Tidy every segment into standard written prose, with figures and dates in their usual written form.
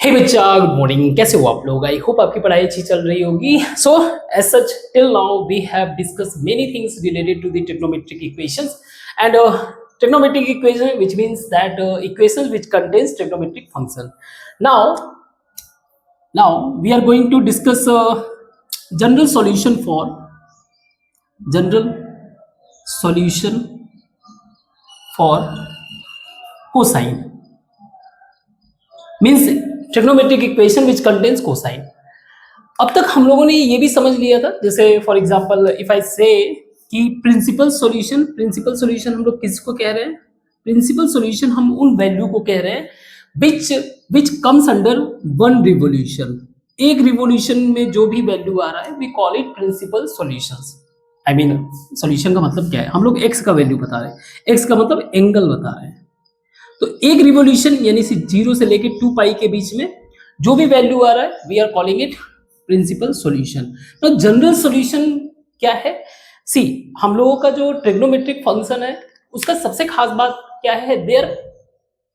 हे बच्चा, good morning. कैसे हो आप लोग? आई होप आपकी पढ़ाई अच्छी चल रही होगी। So as such till now we have discuss many things related to the trigonometric equations and trigonometric equation, which means that equations which contains trigonometric function. Now we are going to discuss general solution for general solution for cosine, means trigonometric equation which contains cosine. अब तक हम लोगों ने ये भी समझ लिया था, जैसे फॉर एग्जांपल इफ आई से कि प्रिंसिपल सॉल्यूशन हम लोग किसको कह रहे हैं? प्रिंसिपल सॉल्यूशन हम उन वैल्यू को कह रहे हैं which comes under one revolution. एक रिवोल्यूशन में जो भी वैल्यू आ रहा है we call it principal solutions. I mean solution का मतलब क्या है? हम लोग एक्स का वैल्यू बता रहे हैं, एक्स का मतलब एंगल बता रहे हैं। तो एक रिवोल्यूशन यानी 0 से लेके 2 पाई के बीच में जो भी वैल्यू आ रहा है we are calling it principal solution. तो जनरल सॉल्यूशन क्या है? सी, हम लोगों का जो ट्रिग्नोमेट्रिक फंक्शन है उसका सबसे खास बात क्या है? There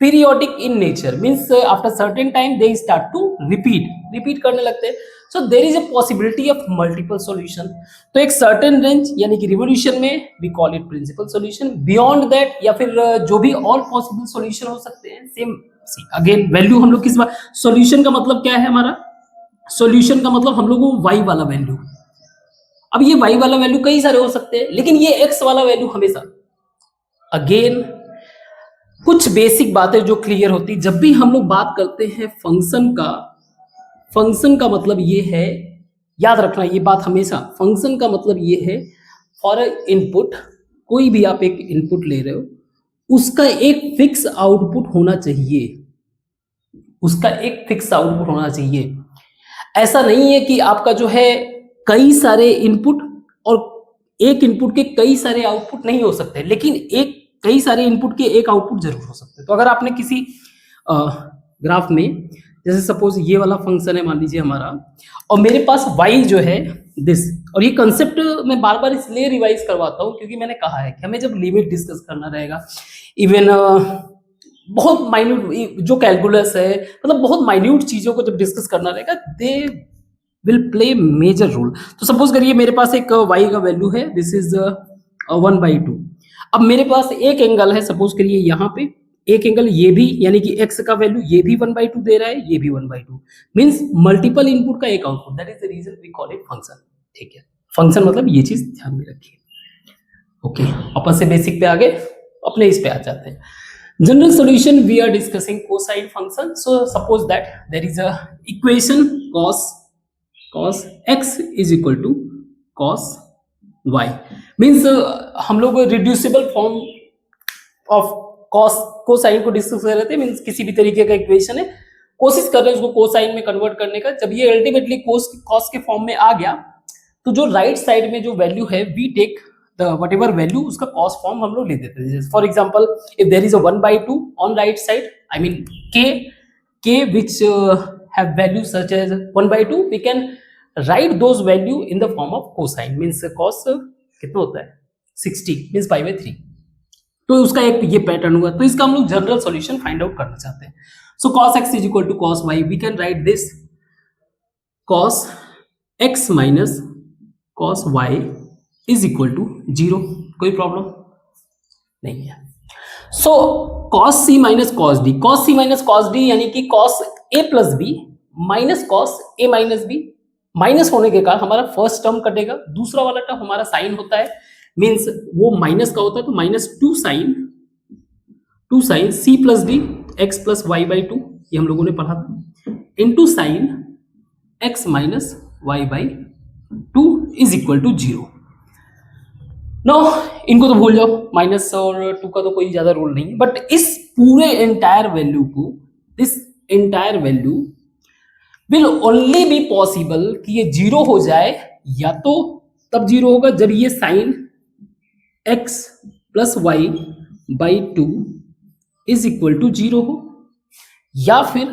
periodic in nature, means after certain time they start to repeat करने लगते हैं। So there is a possibility of multiple solution. तो एक सर्टेन रेंज यानी कि रिवोल्यूशन में we call it principal solution. Beyond that या फिर जो भी ऑल पॉसिबल सॉल्यूशन हो सकते हैं, सेम सी अगेन वैल्यू हम लोग किस बात, सॉल्यूशन का मतलब क्या है हमारा? सॉल्यूशन का मतलब हम लोग को y वाला वैल्यू। अब ये y वाला वैल्यू कई सारे हो सकते हैं, लेकिन ये x वाला वैल्यू हमेशा। अगेन कुछ बेसिक बातें जो क्लियर होती, जब भी हम लोग बात करते हैं फंक्शन का मतलब ये है, याद रखना ये बात हमेशा, फंक्शन का मतलब ये है फॉर इनपुट, कोई भी आप एक इनपुट ले रहे हो उसका एक फिक्स आउटपुट होना चाहिए। ऐसा नहीं है कि आपका जो है कई सारे इनपुट और एक इनपुट के कई सारे आउटपुट नहीं हो सकते, लेकिन कई सारे इनपुट के एक आउटपुट जरूर हो सकते हैं। तो अगर आपने किसी ग्राफ में, जैसे सपोज ये वाला फंक्शन है मान लीजिए हमारा, और मेरे पास y जो है दिस, और ये कंसेप्ट मैं बार बार इसलिए रिवाइज करवाता हूँ क्योंकि मैंने कहा है कि हमें जब लिमिट डिस्कस करना रहेगा, इवन बहुत माइन्यूट जो कैलकुलस है, मतलब बहुत माइन्यूट चीजों को जब डिस्कस करना रहेगा, they will play major role. तो सपोज करिए मेरे पास एक y का वैल्यू है, दिस इज 1/2। अब मेरे पास एक एंगल है, सपोज करिए यहाँ पे एक एंगल, ये भी यानी कि x का वैल्यू ये भी 1/2 दे रहा है, ये भी 1/2, मींस मल्टीपल इनपुट का एक output, that is the reason we call it function. ठीक है, फंक्शन मतलब ये चीज ध्यान में रखिए। ओके, अपन से बेसिक पे आगे अपने इस पे आ जाते हैं। General solution, we are discussing cosine function. So suppose that there is a equation cos x is equal to cos y, means हम लोग reducible form of cosine को डिस्कस कर रहे थे। मीन्स किसी भी तरीके का इक्वेशन है, कोशिश कर रहे हैं उसको कोसाइन में कन्वर्ट करने का। जब ये अल्टीमेटली cos के फॉर्म में आ गया, तो जो राइट साइड में जो वैल्यू है we take whatever value, उसका कॉस फॉर्म हम लोग ले देते हैं। For example if there is a 1/2 on right side, I mean k which have value such as 1/2, we can write those value in the form of cosine, means cos कितना होता है 60, means π/3। तो उसका एक ये पैटर्न हुआ। तो इसका हम लोग जनरल सॉल्यूशन फाइंड आउट करना चाहते हैं। सो cos x is equal to cos y, we can write this cos x minus cos y is equal to 0। कोई प्रॉब्लम नहीं है। So cos c minus cos d, cos c minus cos d यानी कि cos a plus B minus cos a minus B. Minus होने के कारण हमारा first term कटेगा, दूसरा वाला टर्म हमारा साइन होता है, मींस वो माइनस का होता है, तो minus 2 sine c plus d x plus y/2, ये हम लोगों ने पढ़ा था, into sine x minus y/2 is equal to 0। No, इनको तो भूल जाओ, माइनस और 2 का तो कोई ज्यादा रोल नहीं है, बट इस पूरे एंटायर वैल्यू को, this entire value will only be possible कि ये 0 हो जाए, या तो तब 0 होगा जब ये sine x plus y/2 is equal to 0 हो, या फिर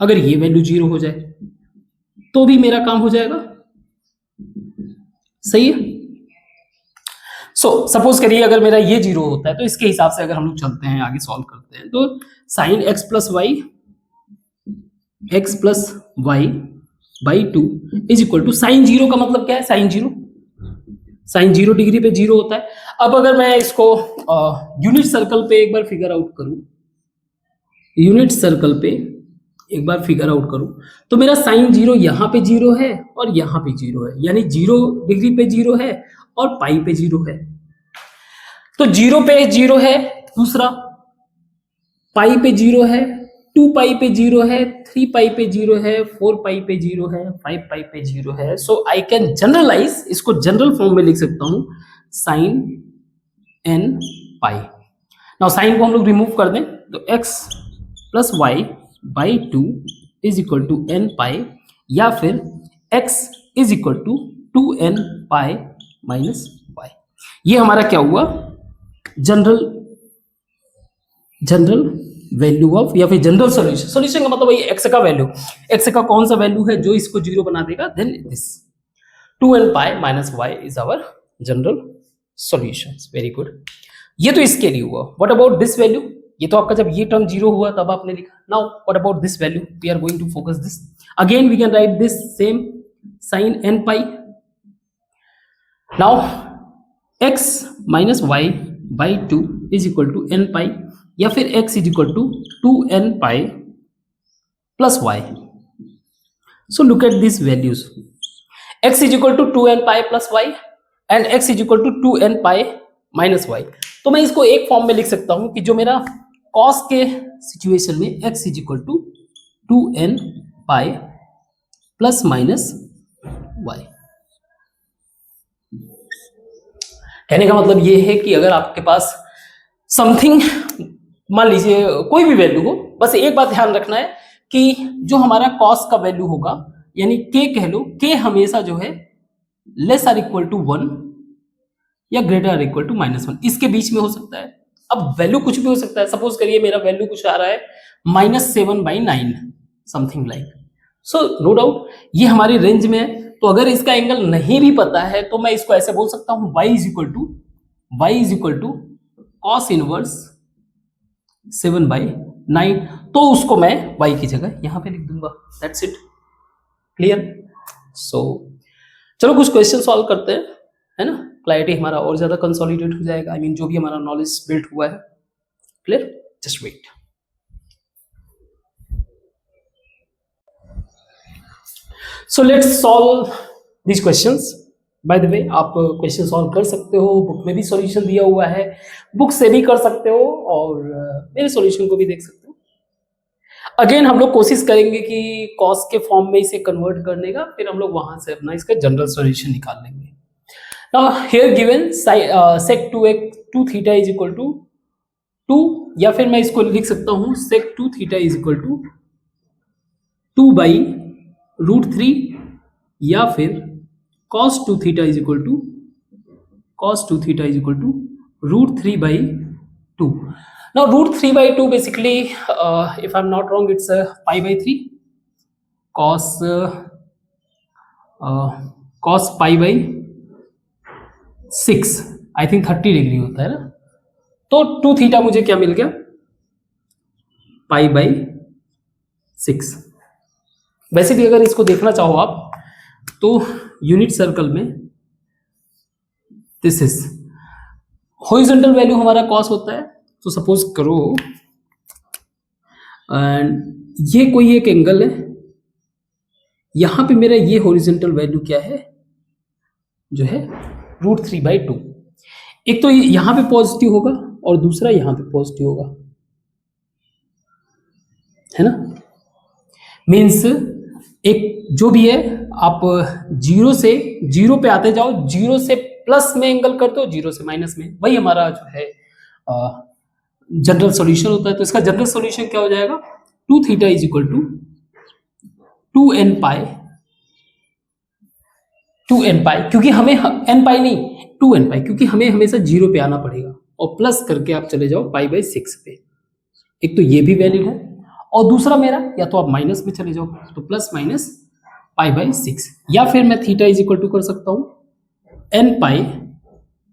अगर ये वैल्यू 0 हो जाए तो भी मेरा काम हो जाएगा। सही है। सो सपोज करिए अगर मेरा ये 0 होता है, तो इसके हिसाब से अगर हम लोग चलते हैं आगे सॉल्व करते हैं, तो sine x plus Y X plus Y by 2 is equal to, sine zero का मतलब क्या है, साइन जीरो डिग्री पे जीरो होता है। अब अगर मैं इसको यूनिट सर्कल पे एक बार फिगर आउट करूं, यूनिट सर्कल पे एक बार फिगर आउट करूं, तो मेरा साइन जीरो यहां पे जीरो है और यहां पे जीरो है, यानी जीरो डिग्री पे जीरो है और पाई पे जीरो है। तो जीरो पे जीरो है, दूसरा पाई पे जीरो है, 2 पाई पे जीरो है, 3 पाई पे जीरो है, 4 पाई पे जीरो है, 5 पाई पे जीरो है। सो आई कैन जनरलाइज, इसको जनरल फॉर्म में लिख सकता हूं, sine n pi. Now sine को हम लोग रिमूव कर दें, तो x plus Y by 2 is equal to n pi, या फिर x is equal to 2n pi minus y. ये हमारा क्या हुआ, जनरल वैल्यू ऑफ, या फिर जनरल सॉल्यूशन। सॉल्यूशन का मतलब वही x का वैल्यू, x का कौन सा वैल्यू है जो इसको जीरो बना देगा, then this 2n pi minus Y is our general solutions. Very good, ये तो इसके लिए हुआ। व्हाट अबाउट दिस वैल्यू, ये तो आपका जब ये टर्म जीरो हुआ तब आपने लिखा। Now what about this value, we are going to focus this again, we can write this same sin n pi. Now x minus Y by 2 is equal to n pi, या फिर x is equal to 2n pi plus Y. So look at this values, x is equal to 2n pi plus Y and x is equal to 2n pi minus Y. तो मैं इसको एक form में लिख सकता हूं कि जो मेरा कॉस के सिचुएशन में x is equal to 2n pi plus minus Y. कहने का मतलब ये है कि अगर आपके पास समथिंग, मान लीजिए कोई भी वैल्यू हो, बस एक बात ध्यान रखना है कि जो हमारा कॉस का वैल्यू होगा, यानी k कह लो, k हमेशा जो है लेस आर इक्वल टू 1 या ग्रेटर आर इक्वल टू -1, इसके बीच में हो सकता है। अब वैल्यू कुछ भी हो सकता है, सपोज करिए मेरा वैल्यू कुछ आ रहा है -7/9 something like. So no doubt ये हमारी रेंज में है। तो अगर इसका एंगल नहीं भी पता है तो मैं इसको ऐसे बोल सकता हूं, y is equal to cos inverse 7/9, तो उसको मैं y की जगह यहां पे लिख दूंगा। That's it, clear. सो चलो कुछ क्वेश्चन सॉल्व करते हैं, है ना, क्लैरिटी हमारा और ज्यादा कंसोलिडेट हो जाएगा। आई मीन जो भी हमारा नॉलेज बिल्ड हुआ है, clear. Just wait. So let's solve these questions. By the way आप क्वेश्चन सॉल्व कर सकते हो, बुक में भी सॉल्यूशन दिया हुआ है, बुक से भी कर सकते हो और मेरे सॉल्यूशन को भी देख सकते हो। अगेन हम लोग कोशिश करेंगे कि कॉस के फॉर्म में इसे कन्वर्ट करने का, फिर हम लोग वहां से अपना इसका जनरल सॉल्यूशन निकाल लेंगे। Now here given sec 2 theta is equal to 2, या फिर मैं इसको लिख सकता हूं sec 2 theta is equal to 2/√3, या फिर cos 2 theta is equal to √3/2। Now √3/2 basically, if I'm not wrong, it's pi/3 cos pi/6, I think 30 degree होता है ना। तो 2 थीटा मुझे क्या मिल गया, pi/6। वैसे भी अगर इसको देखना चाहो आप तो यूनिट सर्कल में दिस इज हॉरिजॉन्टल वैल्यू हमारा कॉस होता है। तो सपोज करो एंड ये कोई एक एंगल है, यहां पे मेरा ये हॉरिजॉन्टल वैल्यू क्या है, जो है √3/2। एक तो यहां पे पॉजिटिव होगा और दूसरा यहां पे पॉजिटिव होगा, है ना। मीन्स एक जो भी है आप जीरो से जीरो पे आते जाओ, जीरो से प्लस में एंगल करते हो, जीरो से माइनस में, वही हमारा जो है जनरल सॉल्यूशन होता है। तो इसका जनरल सॉल्यूशन क्या हो जाएगा, 2 theta is equal to 2n pi, क्योंकि हमें n पाई नहीं 2n पाई, क्योंकि हमें हमेशा जीरो पे आना पड़ेगा और प्लस करके आप चले जाओ pi/6 पे। एक तो ये भी वैलिड है और दूसरा मेरा या तो आप माइनस में चले जाओ तो प्लस माइनस pi/6, या फिर मैं थीटा इज इक्वल टू कर सकता हूं n pi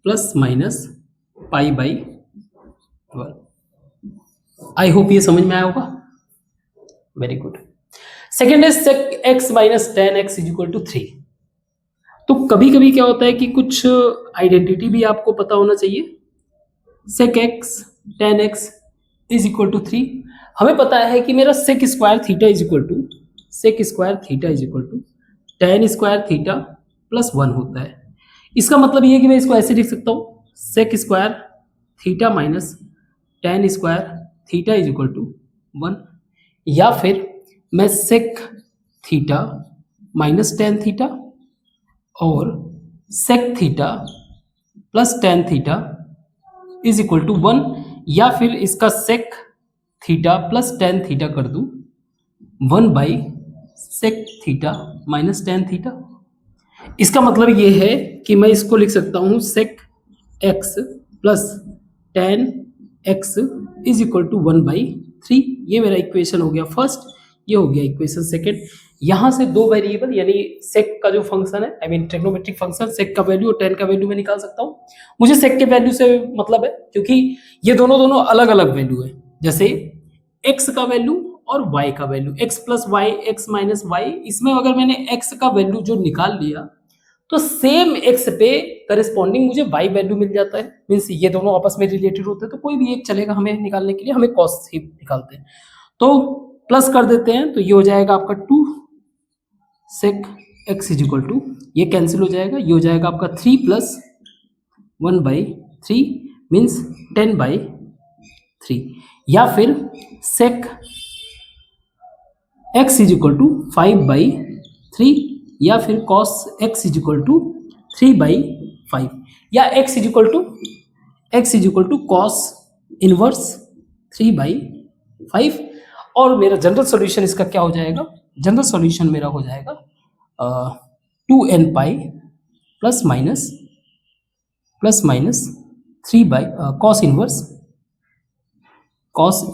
plus minus pi/12। I hope ये समझ में आया होगा। Very good. सेकेंड है sec x minus tan x is equal to 3। तो कभी कभी क्या होता है कि कुछ आइडेंटिटी भी आपको पता होना चाहिए। sec x tan x is equal to 3, हमें पता है कि मेरा sec square theta is equal to tan square theta plus 1 होता है। इसका मतलब ये है कि मैं इसको ऐसे लिख सकता हूँ sec square theta minus tan square theta is equal to 1, या फिर मैं sec theta minus tan theta और sec theta plus tan theta is equal to 1, या फिर इसका sec theta plus tan theta कर दूं 1 by sec theta minus tan theta. इसका मतलब ये है कि मैं इसको लिख सकता हूँ sec x plus tan x is equal to 1 by 3। ये मेरा इक्वेशन हो गया फर्स्ट, ये हो गया इक्वेशन सेकेंड। यहाँ से दो वेरिएबल यानी sec का जो फंक्शन है, I mean trigonometric function, sec का वैल्यू और tan का वैल्यू मैं निकाल सकता हूँ। मुझे sec के वैल्यू से मतलब है क्योंकि ये दोनों अलग अलग वैल्यू है। जैसे x का वैल्यू और y का value, x plus y, x minus y, इसमें अगर मैंने x का वैल्यू जो निकाल लिया तो सेम x पे करस्पॉन्डिंग मुझे y वैल्यू मिल जाता है। मीन्स ये दोनों आपस में रिलेटेड होते हैं तो कोई भी एक चलेगा हमें निकालने के लिए। हमें cos ही निकालते हैं तो प्लस कर देते हैं, तो ये हो जाएगा आपका 2 sec x is equal to, ये कैंसिल हो जाएगा, ये हो जाएगा आपका 3 प्लस 1 बाई 3 मीन्स 10 बाई 3, या फिर sec x is equal to 5 by 3, या फिर cos x is equal to 3 by 5, या x is equal to cos inverse 3 by 5। और मेरा जनरल सॉल्यूशन इसका क्या हो जाएगा? जनरल सॉल्यूशन मेरा हो जाएगा 2n pi plus minus 3 by cos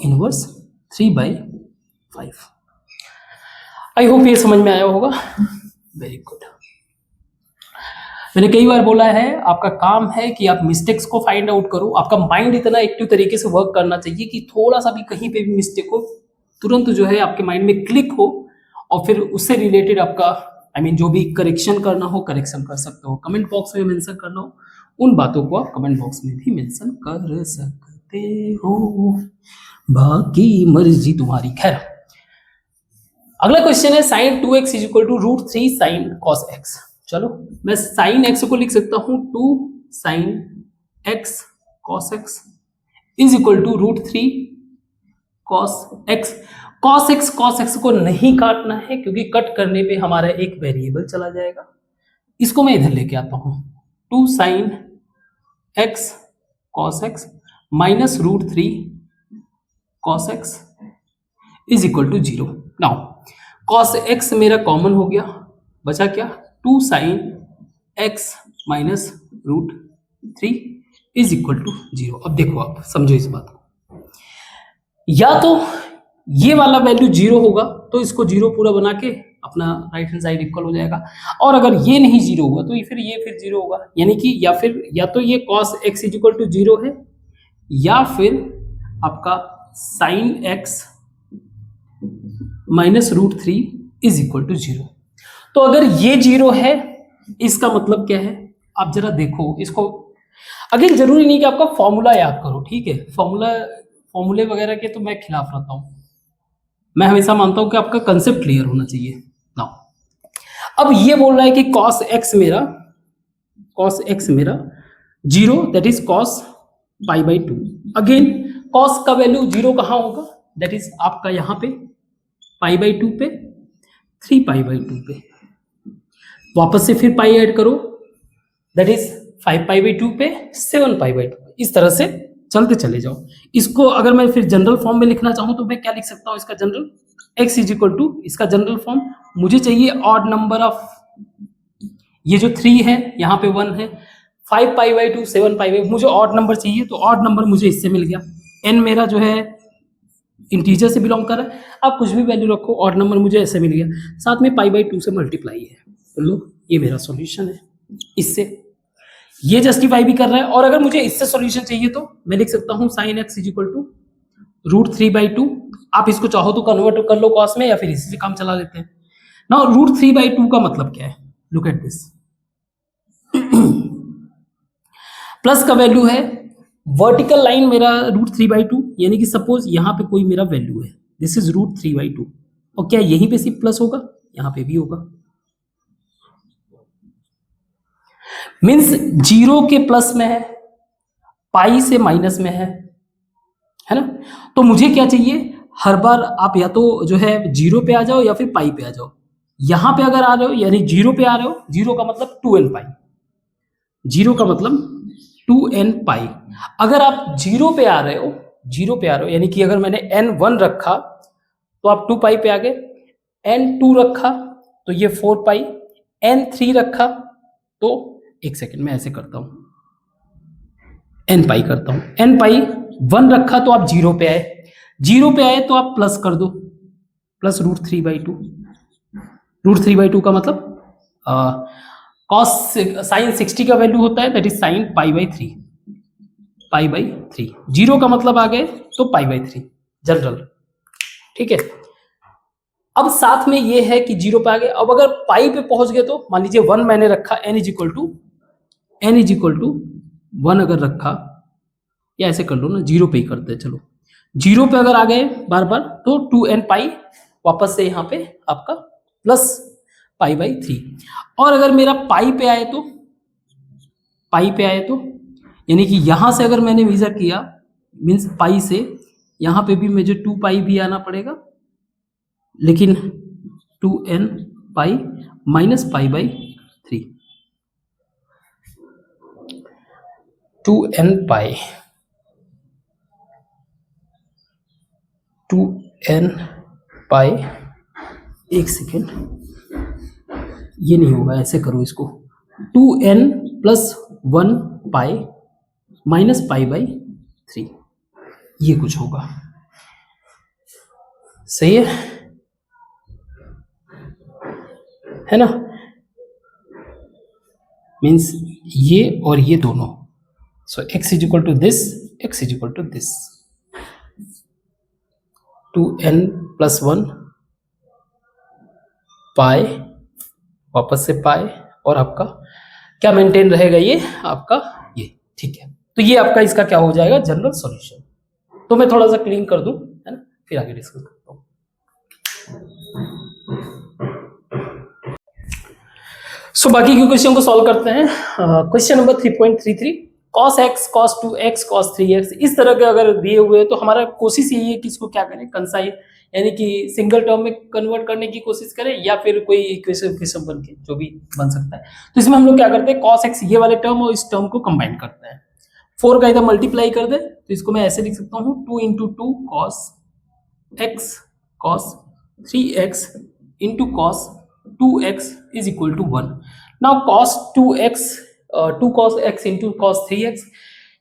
inverse 3 by 5। I hope ये समझ में आया होगा। Very good. मैंने कई बार बोला है आपका काम है कि आप मिस्टेक्स को फाइंड आउट करो। आपका माइंड इतना एक्टिव तरीके से वर्क करना चाहिए कि थोड़ा सा भी कहीं पे भी मिस्टेक हो तुरंत जो है आपके माइंड में क्लिक हो और फिर उससे रिलेटेड आपका आई मीन जो भी करेक्शन करना हो करेक्शन कर सकते हो। कमेंट बॉक्स में मेंशन करना हो उन बातों को आप कमेंट बॉक्स में भी मेंशन कर सकते हो, बाकी मर्जी तुम्हारी। खैर अगला क्वेश्चन है sin 2x is equal to √3 sin cos x। चलो मैं sin x को लिख सकता हूँ 2 sin x cos x is equal to √3 cos x। cos x को नहीं काटना है क्योंकि कट करने पे हमारा एक वेरिएबल चला जाएगा। इसको मैं इधर लेके आता हूँ 2 sin x cos x minus √3 cos x is equal to 0। Now cos x मेरा कॉमन हो गया, बचा क्या 2 sin x minus √3 is equal to 0। अब देखो आप समझो इस बात को, या तो ये वाला वैल्यू 0 होगा तो इसको 0 पूरा बना के अपना राइट हैंड साइड इक्वल हो जाएगा, और अगर ये नहीं 0 होगा तो ये फिर 0 होगा। यानी कि या तो ये cos x is equal to 0 है या फिर आपका sin x minus √3 is equal to 0। तो अगर ये 0 है इसका मतलब क्या है आप जरा देखो इसको। अगेन जरूरी नहीं कि आपका फॉर्मूला याद करो, ठीक है, फॉर्मूले वगैरह के तो मैं खिलाफ रहता हूं। मैं हमेशा मानता हूं कि आपका कंसेप्ट क्लियर होना चाहिए। नाउ अब ये बोल रहा है कि cos x मेरा 0 that is cos π/2। Again cos का वैल्यू 0 कहां होगा? दैट इज आपका यहां पे π/2 पे 3 π/2 पे। वापस से फिर पाई ऐड करो दैट इज 5 π/2 पे 7 π/2 पे। इस तरह से चलते चले जाओ। इसको अगर मैं फिर जनरल फॉर्म में लिखना चाहूं तो मैं क्या लिख सकता हूं इसका general? x is equal to, इसका जनरल फॉर्म मुझे चाहिए ऑड नंबर ऑफ, ये जो 3 है यहाँ पे 1 है, 5 π/2 7 π/2, मुझे ऑड नंबर चाहिए तो ऑड नंबर मुझे इससे मिल गया। n मेरा जो है इंटीजर से बिलोंग कर रहा है, आप कुछ भी वैल्यू रखो, ऑड नंबर मुझे ऐसे मिल गया, साथ में π/2 से मल्टीप्लाई है। तो लो ये मेरा सॉल्यूशन है। इससे ये जस्टिफाई भी कर रहा है। और अगर मुझे इससे सॉल्यूशन चाहिए तो मैं लिख सकता हूँ sin x is equal to √3/2। आप इसको चाहो तो कन्वर्ट कर लो कॉस में, या फिर इसी से काम चला लेते हैं। नाउ √3/2 का मतलब क्या है? Look at this. प्लस का वैल्यू है, वर्टिकल लाइन मेरा √3/2, यानी कि सपोज यहां पे कोई मेरा वैल्यू है, दिस इज √3/2, और क्या यहीं पे सिर्फ प्लस होगा? यहां पे भी होगा। मीन्स 0 के प्लस में है, पाई से माइनस में है ना? तो मुझे क्या चाहिए, हर बार आप या तो जो है 0 पे आ जाओ या फिर पाई पे आ जाओ। यहां पे अगर आ रहे हो यानी 0 पे आ रहे हो, 0 का मतलब 2n पाई, 0 का मतलब 2n पाई। अगर आप 0 पे आ रहे हो, 0 पे आ रहे हो यानी कि अगर मैंने n1 रखा तो आप 2 पाई पे आ गए, n2 रखा तो ये 4 पाई, n3 रखा तो एक सेकंड में ऐसे करता हूं, n पाई करता हूं, n पाई 1 रखा तो आप 0 पे आए, 0 पे आए तो आप प्लस कर दो, प्लस √3/2। √3/2 का मतलब कॉस साइन 60 का वैल्यू होता है, दैट इज साइन π/3, π/3। 0 का मतलब आ गए तो π/3 जनरल, ठीक है। अब साथ में ये है कि 0 पे आ गए। अब अगर पाई पे पहुंच गए तो मान लीजिए 1 मैंने रखा, n इज इक्वल टू 1 अगर रखा, या ऐसे कर लो ना, 0 पे ही करते हैं, चलो 0 पे अगर आ गए बार बार तो 2n पाई वापस से यहाँ पे आपका प्लस π/3। और अगर मेरा पाई पे आए तो, पाई पे आए तो यानी कि यहां से अगर मैंने मेजर किया, मीन्स पाई से यहां पे भी मुझे 2 पाई भी आना पड़ेगा, लेकिन 2n पाई माइनस π/3, 2n पाई, 2n पाई, एक सेकेंड, ये नहीं होगा, ऐसे करो इसको, 2n प्लस 1 पाई माइनस π/3, ये कुछ होगा, सही है ना? मीन्स ये और ये दोनों, so x is equal to this, x is equal to this, 2n plus 1 pi, वापस से पाई, और आपका क्या मेंटेन रहेगा, ये आपका ये, ठीक है। तो ये आपका इसका क्या हो जाएगा, जनरल सॉल्यूशन। तो मैं थोड़ा सा क्लीन कर दूं, है ना, फिर आगे डिस्कस करता हूं। सो बाकी के क्वेश्चन को सॉल्व करते हैं। Question number 3.33, cos x, cos 2x, cos 3x, इस तरह के अगर दिए हुए हैं तो हमारा कोशिश यही है कि इसको क्या करें, कंसाइज यानी कि सिंगल टर्म में कन्वर्ट करने की कोशिश करें, या फिर कोई इक्वेशन बन के जो भी बन सकता है। तो इसमें हम लोग क्या करते हैं, cos x ये वाले टर्म और इस टर्म को कंबाइन करते हैं, 4 का इधर मल्टीप्लाई कर दे तो इसको मैं ऐसे लिख सकता हूँ, 2 × 2 cos x cos 3x into cos 2x is equal to 1। now cos 2x 2 cos x into cos 3x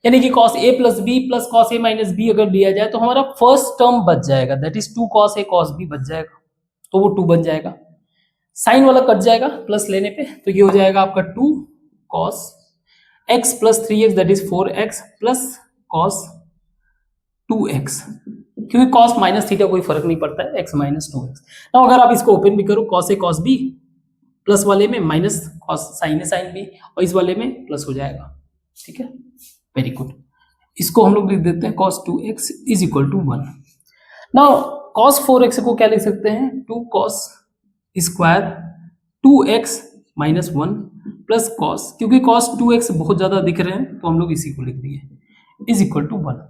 यानी कि cos a plus b plus cos a minus b अगर लिया जाए तो हमारा फर्स्ट टर्म बच जाएगा, that is 2 cos a cos b बच जाएगा, तो वो 2 बन जाएगा, साइन वाला कट जाएगा प्लस लेने पे, तो ये हो जाएगा आपका 2 cos x plus 3x that is 4x plus cos 2x, क्योंकि cos माइनस थीटा कोई फर्क नहीं पड़ता है, x माइनस 2x। now अगर आप इसको ओपन भी करो, cos a cos b plus वाले में minus cos sine a sin b, और इस वाले में प्लस हो जाएगा, ठीक है, वेरी गुड। इसको हम लोग लिख देते हैं cos 2x is equal to 1। Now cos 4x को क्या लिख सकते हैं, 2 cos square 2x minus 1 plus cos, क्योंकि cos 2x बहुत ज्यादा दिख रहे हैं तो हम लोग इसी को लिख दिए, इज इक्वल टू 1।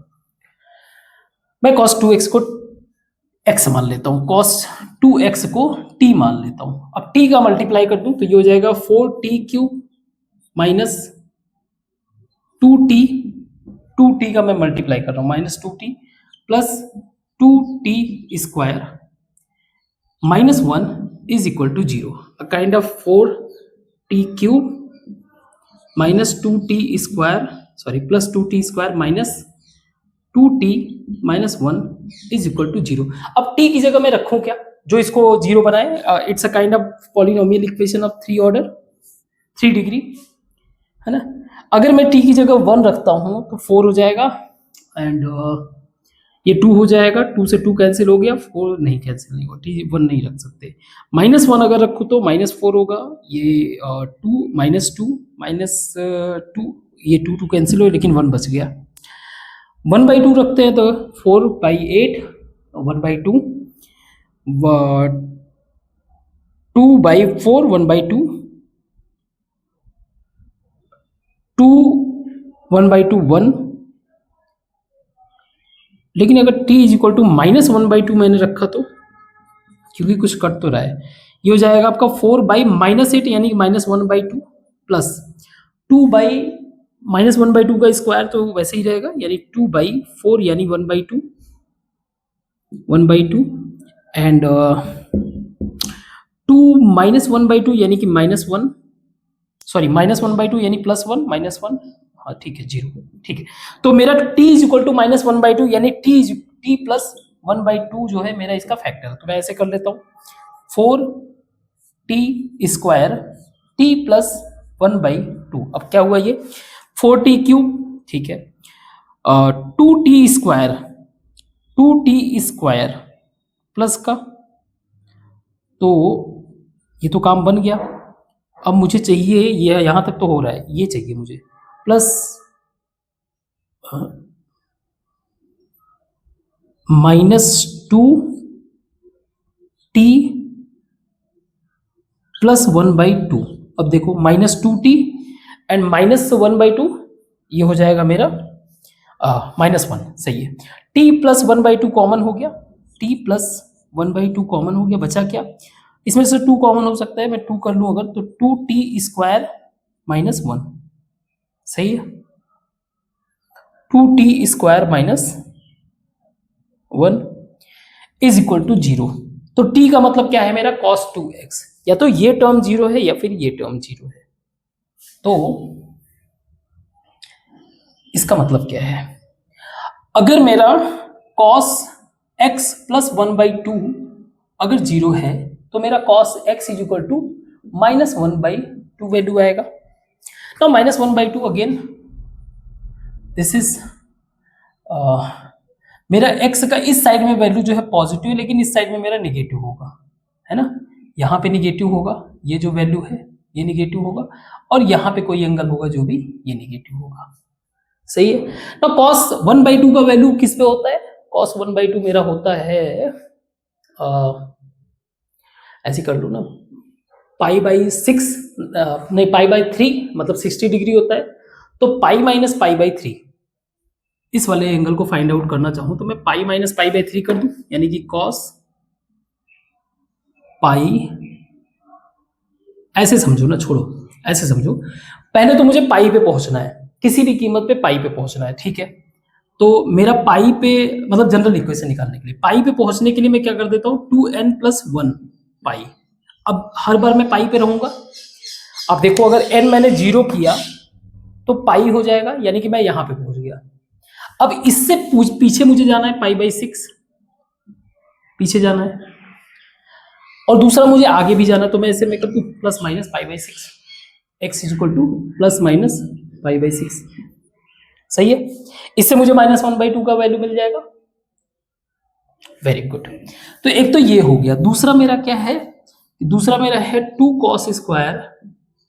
मैं cos 2x को x मान लेता हूं, cos 2x को t मान लेता हूं। अब t का मल्टीप्लाई कर दूं तो ये हो जाएगा 4t³ माइनस 2t, 2t का मैं मल्टीप्लाई कर रहा हूं, minus 2t plus 2t square minus 1 is equal to 0, a kind of 4t³ minus 2t square, sorry plus 2t square minus 2t minus 1 is equal to 0। अब t की जगह मैं रखूं क्या, जो इसको 0 बनाए, it's a kind of polynomial equation of 3 order 3 degree, है ना। अगर मैं t की जगह 1 रखता हूं तो 4 हो जाएगा, एंड ये 2 हो जाएगा, 2 से 2 कैंसिल हो गया, 4 नहीं कैंसिल नहीं होगा, ठीक है, 1 नहीं रख सकते। -1 अगर रखूँ तो -4 होगा, ये 2 -2 -2, ये 2 कैंसिल हो, लेकिन 1 बच गया। 1/2 रखते हैं तो 4/8, 1/2, 2/4, 1/2, 2, 1/2, 1। लेकिन अगर t इक्वल टू -1/2 मैंने रखा तो, क्योंकि कुछ कट तो रहा है, ये हो जाएगा आपका 4/-8 यानी कि -1/2 प्लस 2/-1/2 का स्क्वायर तो वैसे ही रहेगा, यानी 2/4 यानी 1/2 एंड 2 -1/2 यानी कि -1, सॉरी -1/2 यानी +1 -1, हाँ ठीक है 0, ठीक है। तो मेरा t इक्वल टू -1/2 यानी t प्लस 1/2 जो है मेरा इसका फैक्टर। तो मैं ऐसे कर लेता हूँ 4t स्क्वायर t प्लस 1/2। अब क्या हुआ ये 4t क्यूब, ठीक है, 2t स्क्वायर प्लस का, तो ये तो काम बन गया। अब मुझे चाहिए, ये यहाँ तक तो हो रहा है, ये चाहिए मुझे प्लस -2t प्लस 1/2। अब देखो -2t एंड -1/2, ये हो जाएगा मेरा -1, सही है। t प्लस 1/2 कॉमन हो गया, t प्लस 1/2 कॉमन हो गया, बचा क्या, इसमें से 2 कॉमन हो सकता है, मैं 2 कर लूँ अगर, तो 2t स्क्वायर -1, सही है, 2t square -1 is equal to 0। तो t का मतलब क्या है मेरा cos 2x, या तो ये टर्म 0 है या फिर ये टर्म 0 है। तो इसका मतलब क्या है, अगर मेरा cos x प्लस 1/2 अगर 0 है तो मेरा cos x is equal to -1/2 value आएगा। नाउ -1/2 अगेन दिस इज मेरा x का इस साइड में वैल्यू जो है पॉजिटिव है, लेकिन इस साइड में मेरा निगेटिव होगा, है ना, यहाँ पे निगेटिव होगा, ये जो वैल्यू है ये निगेटिव होगा, और यहाँ पे कोई एंगल होगा जो भी ये निगेटिव होगा, सही है ना। cos 1/2 का वैल्यू किस पे होता है, cos 1/2 मेरा होता है ऐसे कर लो ना, π/6 नहीं π/3 मतलब 60 डिग्री होता है, तो पाई माइनस π/3 इस वाले एंगल को फाइंड आउट करना चाहूं तो मैं पाई माइनस π/3 कर दूं, यानी कि cos पाई, ऐसे समझो ना, छोड़ो ऐसे समझो, पहले तो मुझे पाई पे पहुंचना है, किसी भी कीमत पे पाई पे पहुंचना है, ठीक है। तो मेरा पाई पे मतलब जनरल इक्वेशन निकालने के लिए, पाई पे पहुंचने के लिए मैं क्या कर देता हूं 2n + 1 पाई। अब हर बार मैं पाई पे रहूंगा। अब देखो अगर n मैंने 0 किया तो पाई हो जाएगा, यानी कि मैं यहां पे पहुंच गया। अब इससे पीछे मुझे जाना है π/6, पीछे जाना है, और दूसरा मुझे आगे भी जाना, तो मैं इसे मैं कर दूं ± π/6, x = ± π/6, सही है। इससे मुझे -1/2 का वैल्यू मिल जाएगा, वेरी गुड। तो एक तो ये हो गया, दूसरा मेरा क्या है, दूसरा मेरा है 2 cos स्क्वायर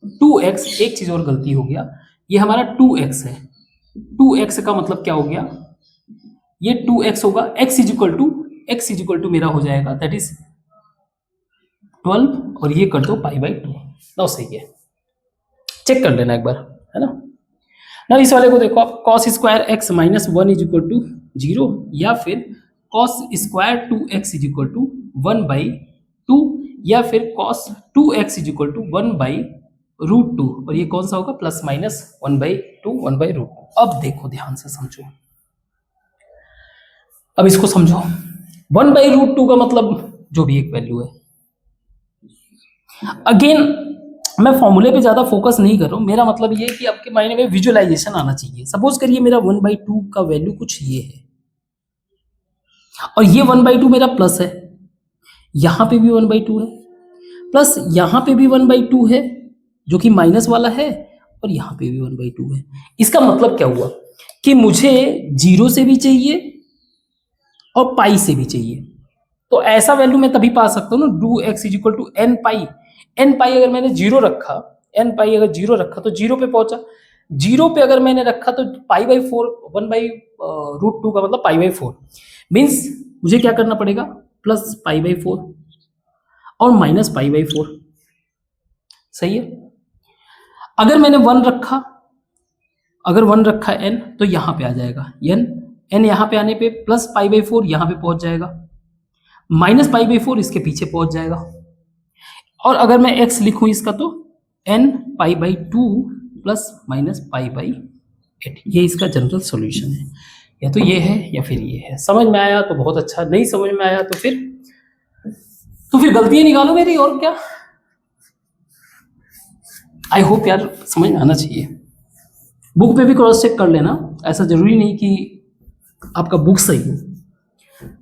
2x, एक चीज और गलती हो गया, ये हमारा 2x है, 2x का मतलब क्या हो गया, ये 2x होगा, x = मेरा हो जाएगा दैट इज 12, और ये कर दो π/2, ना सही है, चेक कर लेना एक बार, है ना। ना इस वाले को देखो आप, cos स्क्वायर x -1 = 0, या फिर cos स्क्वायर 2x = 1/2, या फिर cos 2x = 1/√2, और ये कौन सा होगा ±1/2 1/√2। अब देखो ध्यान से समझो, अब इसको समझो, 1/√2 का मतलब जो भी एक वैल्यू है, अगेन मैं फॉर्मूले पे ज्यादा फोकस नहीं कर रहा हूं, मेरा मतलब ये है कि आपके माइंड में विजुअलाइजेशन आना चाहिए। सपोज करिए मेरा 1/2 का वैल्यू कुछ ये है, और ये 1/2 मेरा प्लस है, यहां पे भी 1/2 है, प्लस यहां पे भी 1/2 है जो कि माइनस वाला है, और यहां पे भी 1/2 है। इसका मतलब क्या हुआ कि मुझे 0 से भी चाहिए और पाई से भी चाहिए। तो ऐसा वैल्यू मैं तभी पा सकता हूँ ना, do x is equal to n pi. N pi अगर मैंने जीरो रखा, एन पाई अगर जीरो रखा तो जीरो पे पहुंचा, जीरो पे अगर मैंने रखा तो pi by four, one by root two का मतलब पाई बाई फोर, मीन्स मुझे क्या करना पड़ेगा, प्लस पाई बाई फोर और माइनस पाई बाई फोर। सही है। अगर मैंने वन रखा, अगर वन रखा एन, तो यहां पे आ जाएगा एन, एन यहां पे आने पे प्लस पाई बाई फोर यहां पे पहुंच जाएगा, माइनस पाई बाई फोर इसके पीछे पहुंच जाएगा। और अगर मैं एक्स लिखूं इसका तो n pi by two plus minus pi by eight, ये इसका जनरल सॉल्यूशन है। या तो ये है या फिर ये है। समझ में आया तो बहुत अच्छा, नहीं समझ में आया तो फिर गलतियां निकालो मेरी, और क्या। आई होप यार समझ में आना चाहिए। बुक पे भी क्रॉस चेक कर लेना, ऐसा जरूरी नहीं कि आपका बुक सही हो।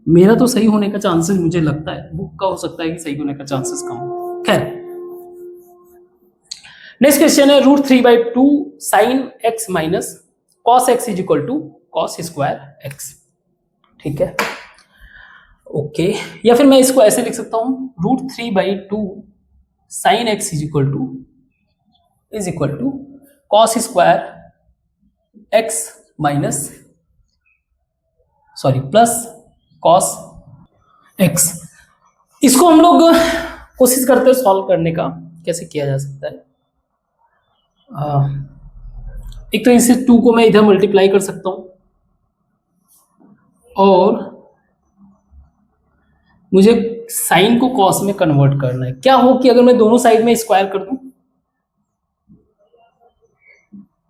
मेरा तो सही होने का चांसेस मुझे लगता है, बुक का हो सकता है कि सही होने का चांसेस कम हो। खैर, नेक्स्ट क्वेश्चन है root three by two sine x minus cos x is equal to cos square x. ठीक है, ओके। या फिर मैं इसको ऐसे लिख सकता हूं, root three by two sine x is equal to cos square x minus sorry plus cos x. इसको हम लोग कोशिश करते हैं सॉल्व करने का, कैसे किया जा सकता है। एक तो इसे टू को मैं इधर मल्टीप्लाई कर सकता हूं, और मुझे साइन को कॉस में कन्वर्ट करना है। क्या हो कि अगर मैं दोनों साइड में स्क्वायर कर दूं,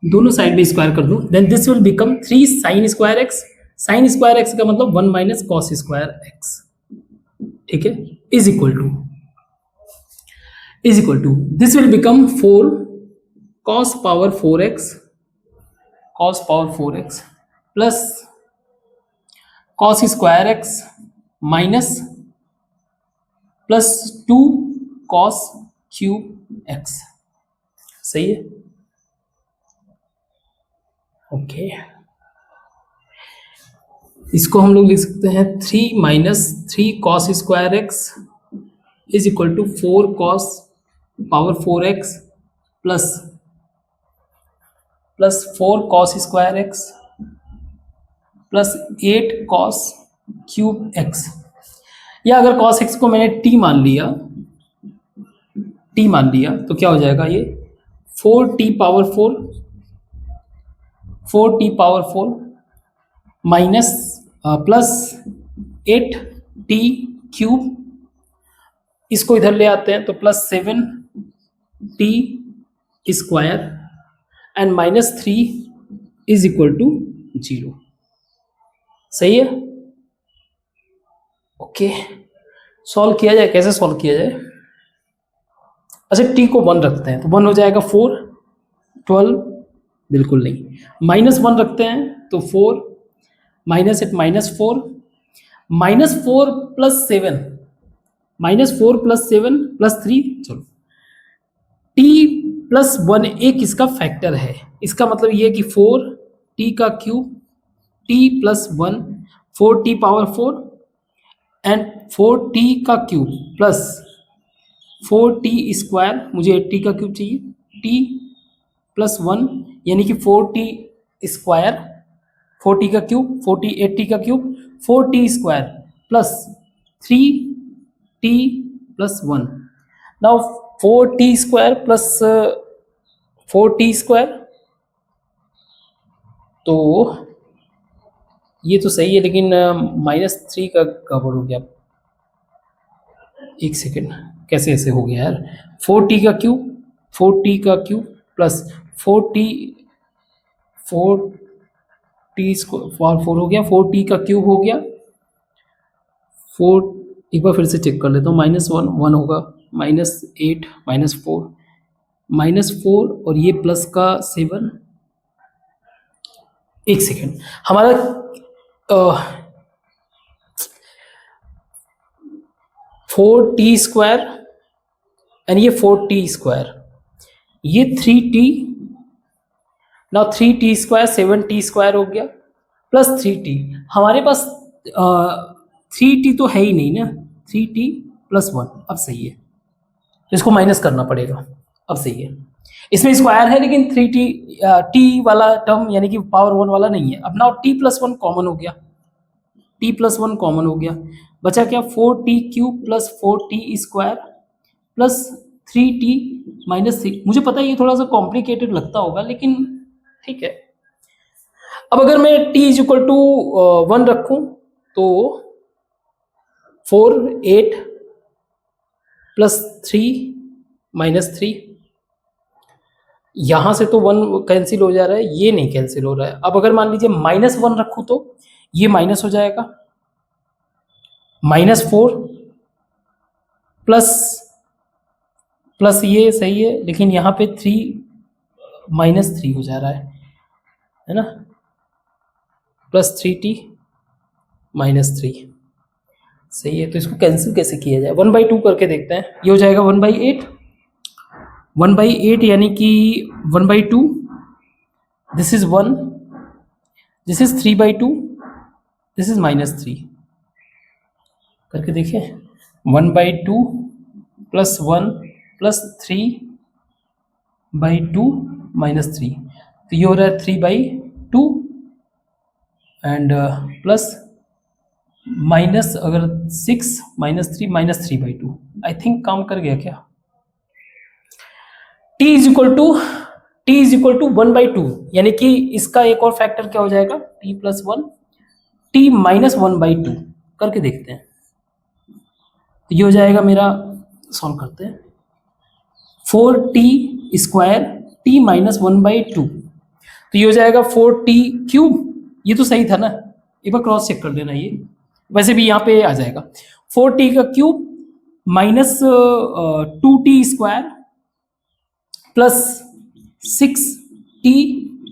दोनों साइड में स्क्वायर कर दूं, then this will become three sine square x. Sine square x का मतलब one minus cos square x. ठीक है, is equal to this will become four cos power four x plus cos square x minus plus two cos cube x. सही है, okay. इसको हम लोग लिख सकते हैं three minus three cos square x is equal to four cos power four x plus four cos square x plus eight cos cube x. या अगर कॉस एक्स को मैंने टी मान लिया तो क्या हो जाएगा, ये four t power four minus plus eight t cube, इसको इधर ले आते हैं तो plus seven t square and minus three is equal to zero. सही है, ओके। सॉल्व किया जाए, कैसे सॉल्व किया जाए। अच्छा, टी को वन रखते हैं तो वन हो जाएगा फोर, 12 बिल्कुल नहीं, माइनस वन रखते हैं तो four minus eight minus four plus seven plus three, चलो टी प्लस वन एक इसका फैक्टर है। इसका मतलब ये कि फोर टी का cube t plus one, four t power four and four t का cube plus four t square, मुझे एट टी का क्यूब चाहिए, टी प्लस वन यानी कि four t square, four t का cube, four t eight t का cube, four t square plus three T plus one. Now four t square plus four t square, तो ये तो सही है, लेकिन माइनस थ्री का गड़बड़ हो गया। एक सेकेंड, कैसे ऐसे हो गया यार। फोर टी का cube plus four t square four हो गया, फोर टी का क्यूब हो गया, फोर, एक बार फिर से चेक कर लेता हूँ, माइनस वन वन होगा, माइनस एट माइनस फोर और ये प्लस का सेवन। एक सेकेंड, हमारा फोर टी स्क्वायर एंड ये फोर टी स्क्वायर, ये three T, now three T square seven t square हो गया प्लस थ्री टी। हमारे पास 3t तो है ही नहीं ना, 3t+1 अब सही है, तो इसको माइनस करना पड़ेगा, अब सही है। इसमें स्क्वायर है लेकिन 3t t वाला टर्म यानी कि पावर 1 वाला नहीं है। अब नाउ t+1 कॉमन हो गया, t+1 कॉमन हो गया, बचा क्या 4t³ + 4t² प्लस 3t-3। मुझे पता है ये थोड़ा सा कॉम्प्लिकेटेड लगता होगा लेकिन ठीक है। अब अगर मैं t = 1 रखूं तो 4 8 + 3 - 3, यहां से तो 1 कैंसिल हो जा रहा है, ये नहीं कैंसिल हो रहा है। अब अगर मान लीजिए -1 रखूं तो ये माइनस हो जाएगा, -4 प्लस ये सही है लेकिन यहाँ पे 3 -3 हो जा रहा है ना, +3t - 3 सही है। तो इसको कैंसिल कैसे किया जाए, 1/2 करके देखते हैं। ये हो जाएगा 1/8, 1/8 यानी कि 1/2, this is 1, this is 3/2, this is -3 करके देखिए। 1/2 + 1 + 3/2 - 3, तो ये हो रहा है 3/2 एंड प्लस माइनस अगर 6 - 3 -3/2। आई थिंक काम कर गया क्या। t = 1/2 यानी कि इसका एक और फैक्टर क्या हो जाएगा, t+1 t - 1/2 करके देखते हैं। तो ये हो जाएगा मेरा, सॉल्व करते हैं, 4t² t - 1/2, तो ये हो जाएगा 4t³। ये तो सही था ना, एक बार क्रॉस चेक कर लेना, ये वैसे भी यहाँ पे आ जाएगा 4t³ - 2t² plus 6t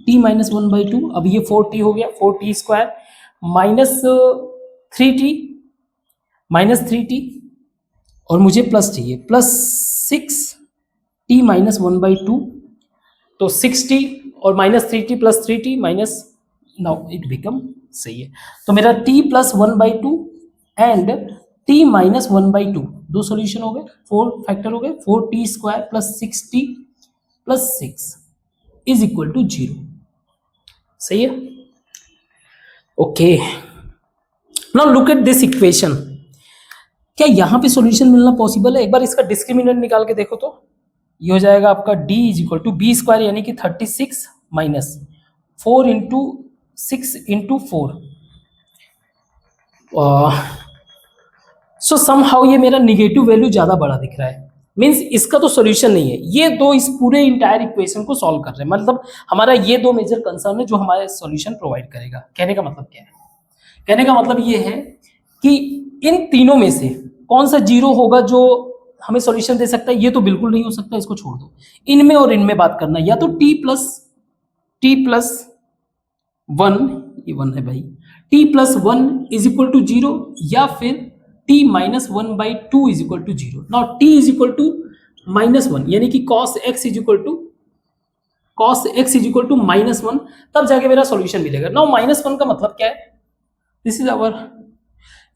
t - 1/2। अब ये 4t हो गया, 4t² -3t और मुझे प्लस चाहिए, +6t - 1/2, तो 6t और -3t + 3t minus, now it become, सही है। तो मेरा t + 1/2 एंड t - 1/2 दो सॉल्यूशन हो गए, 4 फैक्टर हो गए, 4t² + 6t + 6 = 0, सही है। Okay, now look at this equation. क्या यहाँ पे सॉल्यूशन मिलना पॉसिबल है? एक बार इसका डिस्क्रिमिनेंट निकाल के देखो तो ये हो जाएगा आपका d = b² यानी कि 36 - 4 × 6 × 4। सो समहाउ ये मेरा निगेटिव वैल्यू ज्यादा बड़ा दिख रहा है, मींस इसका तो सॉल्यूशन नहीं है। ये दो इस पूरे इंटायर इक्वेशन को सॉल्व कर रहे हैं, मतलब हमारा ये दो मेजर कंसर्न है जो हमारे सॉल्यूशन प्रोवाइड करेगा। कहने का मतलब क्या है, कहने का मतलब ये है कि इन तीनों में से कौन सा जीरो होगा जो हमें सॉल्यूशन दे सकता है, ये तो बिल्कुल नहीं हो सकता, इसको छोड़ दो। इनमें और इनमें बात करना, या तो t + 1, ये 1 है भाई, t + 1 = 0 या फिर t - 1/2 = 0। नाउ t = -1 यानी कि cos x = -1, तब जाके मेरा सॉल्यूशन मिलेगा। नाउ -1 का मतलब क्या है, दिस इज आवर,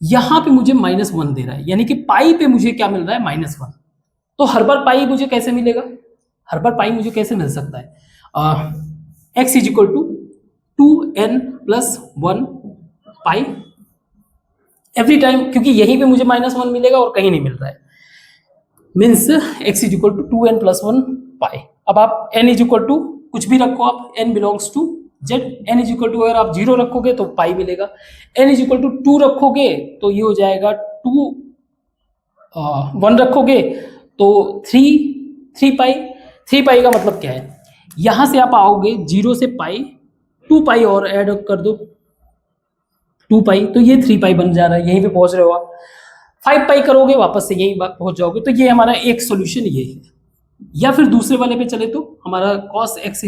यहां पे मुझे -1 दे रहा है यानी कि पाई पे मुझे क्या मिल रहा है, -1। तो हर बार पाई मुझे कैसे मिलेगा, हर बार पाई मुझे कैसे मिल सकता है, x = 2n + 1 पाई एवरी टाइम, क्योंकि यहीं पे मुझे -1 मिलेगा और कहीं नहीं मिल रहा है, मीन्स x = 2n + 1 पाई। अब आप n = कुछ भी रखो, आप n belongs to z, n = अगर आप 0 रखोगे तो पाई मिलेगा, n = 2 रखोगे तो ये हो जाएगा 2, 1 रखोगे तो 3 पाई। 3 पाई का मतलब क्या है, यहां से आप आओगे 0 से पाई, 2 पाई और ऐड कर दो, 2 पाई, तो ये 3 पाई बन जा रहा है, यहीं पे पहुंच रहे हो आप। 5 पाई करोगे वापस से यहीं पहुंच जाओगे, तो ये हमारा एक सॉल्यूशन ये है। या फिर दूसरे वाले पे चले तो हमारा cos x =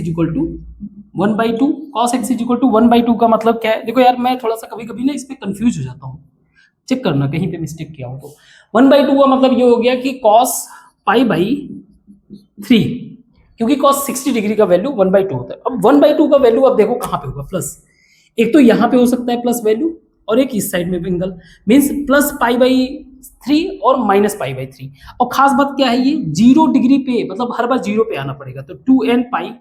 1/2, cos x = 1/2 का मतलब क्या है, देखो यार मैं थोड़ा सा कभी कभी ना इस पे कंफ्यूज हो जाता हूँ, चेक करना कहीं पे मिस्टेक किया हो तो। 1/2 का मतलब ये हो गया कि cos π/3, क्योंकि cos 60 डिग्री का वैल्यू 1/2 होता है। अब 1/2 का वैल्यू अब देखो कहाँ पे होगा, प्लस, एक तो यहाँ पे हो सकता है प्लस वैल्यू, और एक इस साइड में भी angle, means plus pi by 3 और माइनस पाई बाई 3। और खास बात क्या है, ये 0 डिग्री पे, मतलब हर बार 0 पे आना पड़ेगा। तो 2n पाई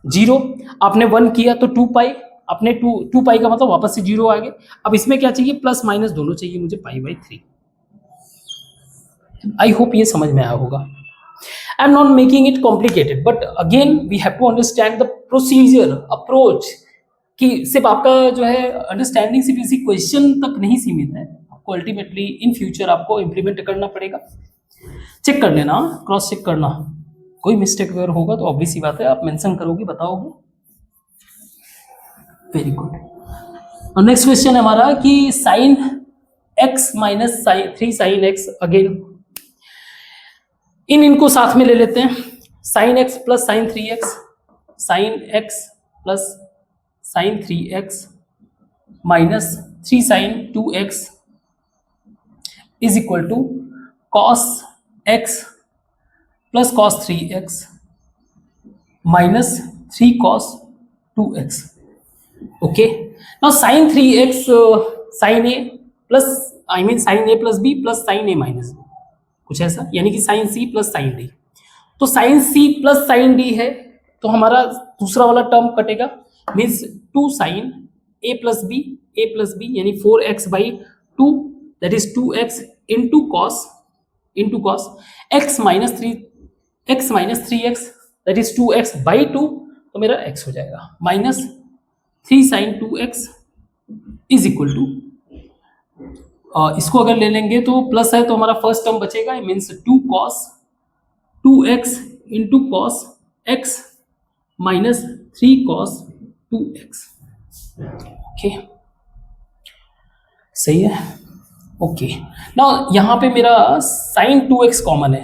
0, आपने 1 किया तो 2 पाई, अपने 2 पाई का मतलब वापस से 0 आ गए। अब इसमें क्या चाहिए, प्लस माइनस दोनों चाहिए मुझे, पाई बाई 3। आई होप ये समझ में आया होगा। I am not making it complicated, but again we have to understand the procedure approach, कि सिर्फ आपका जो है अंडरस्टैंडिंग सिर्फ इसी क्वेश्चन तक नहीं सीमित है, आपको अल्टीमेटली इन फ्यूचर आपको इम्प्लीमेंट करना पड़ेगा। चेक कर लेना, क्रॉस चेक करना, कोई मिस्टेक अगर होगा तो ऑब्वियस सी बात है आप मेंशन करोगे, बताओगे। Very good. और नेक्स्ट क्वेश्चन है हमारा कि sine x minus 3 sine x, again इनको साथ में ले लेते हैं। Sine x plus sine 3x, sine x plus sine 3x minus 3 sine 2x is equal to cos x plus cos 3x minus 3 cos 2x। Okay, now sine 3x sine a plus, I mean sine a plus b plus sine a minus b, कुछ ऐसा, यानी कि sine c plus sine d। तो sine c plus sine d है, तो हमारा दूसरा वाला टर्म कटेगा, means 2 sine a plus b यानी 4x by 2, that is 2x into cos x minus 3x that is 2x by 2, तो मेरा x हो जाएगा, minus 3 sine 2x is equal to, इसको अगर ले लेंगे तो प्लस है तो हमारा फर्स्ट टर्म बचेगा, means 2 cos 2x into cos x minus 3 cos 2x। Okay, सही है। ओके, नाउ यहाँ पे मेरा साइन 2x कॉमन है,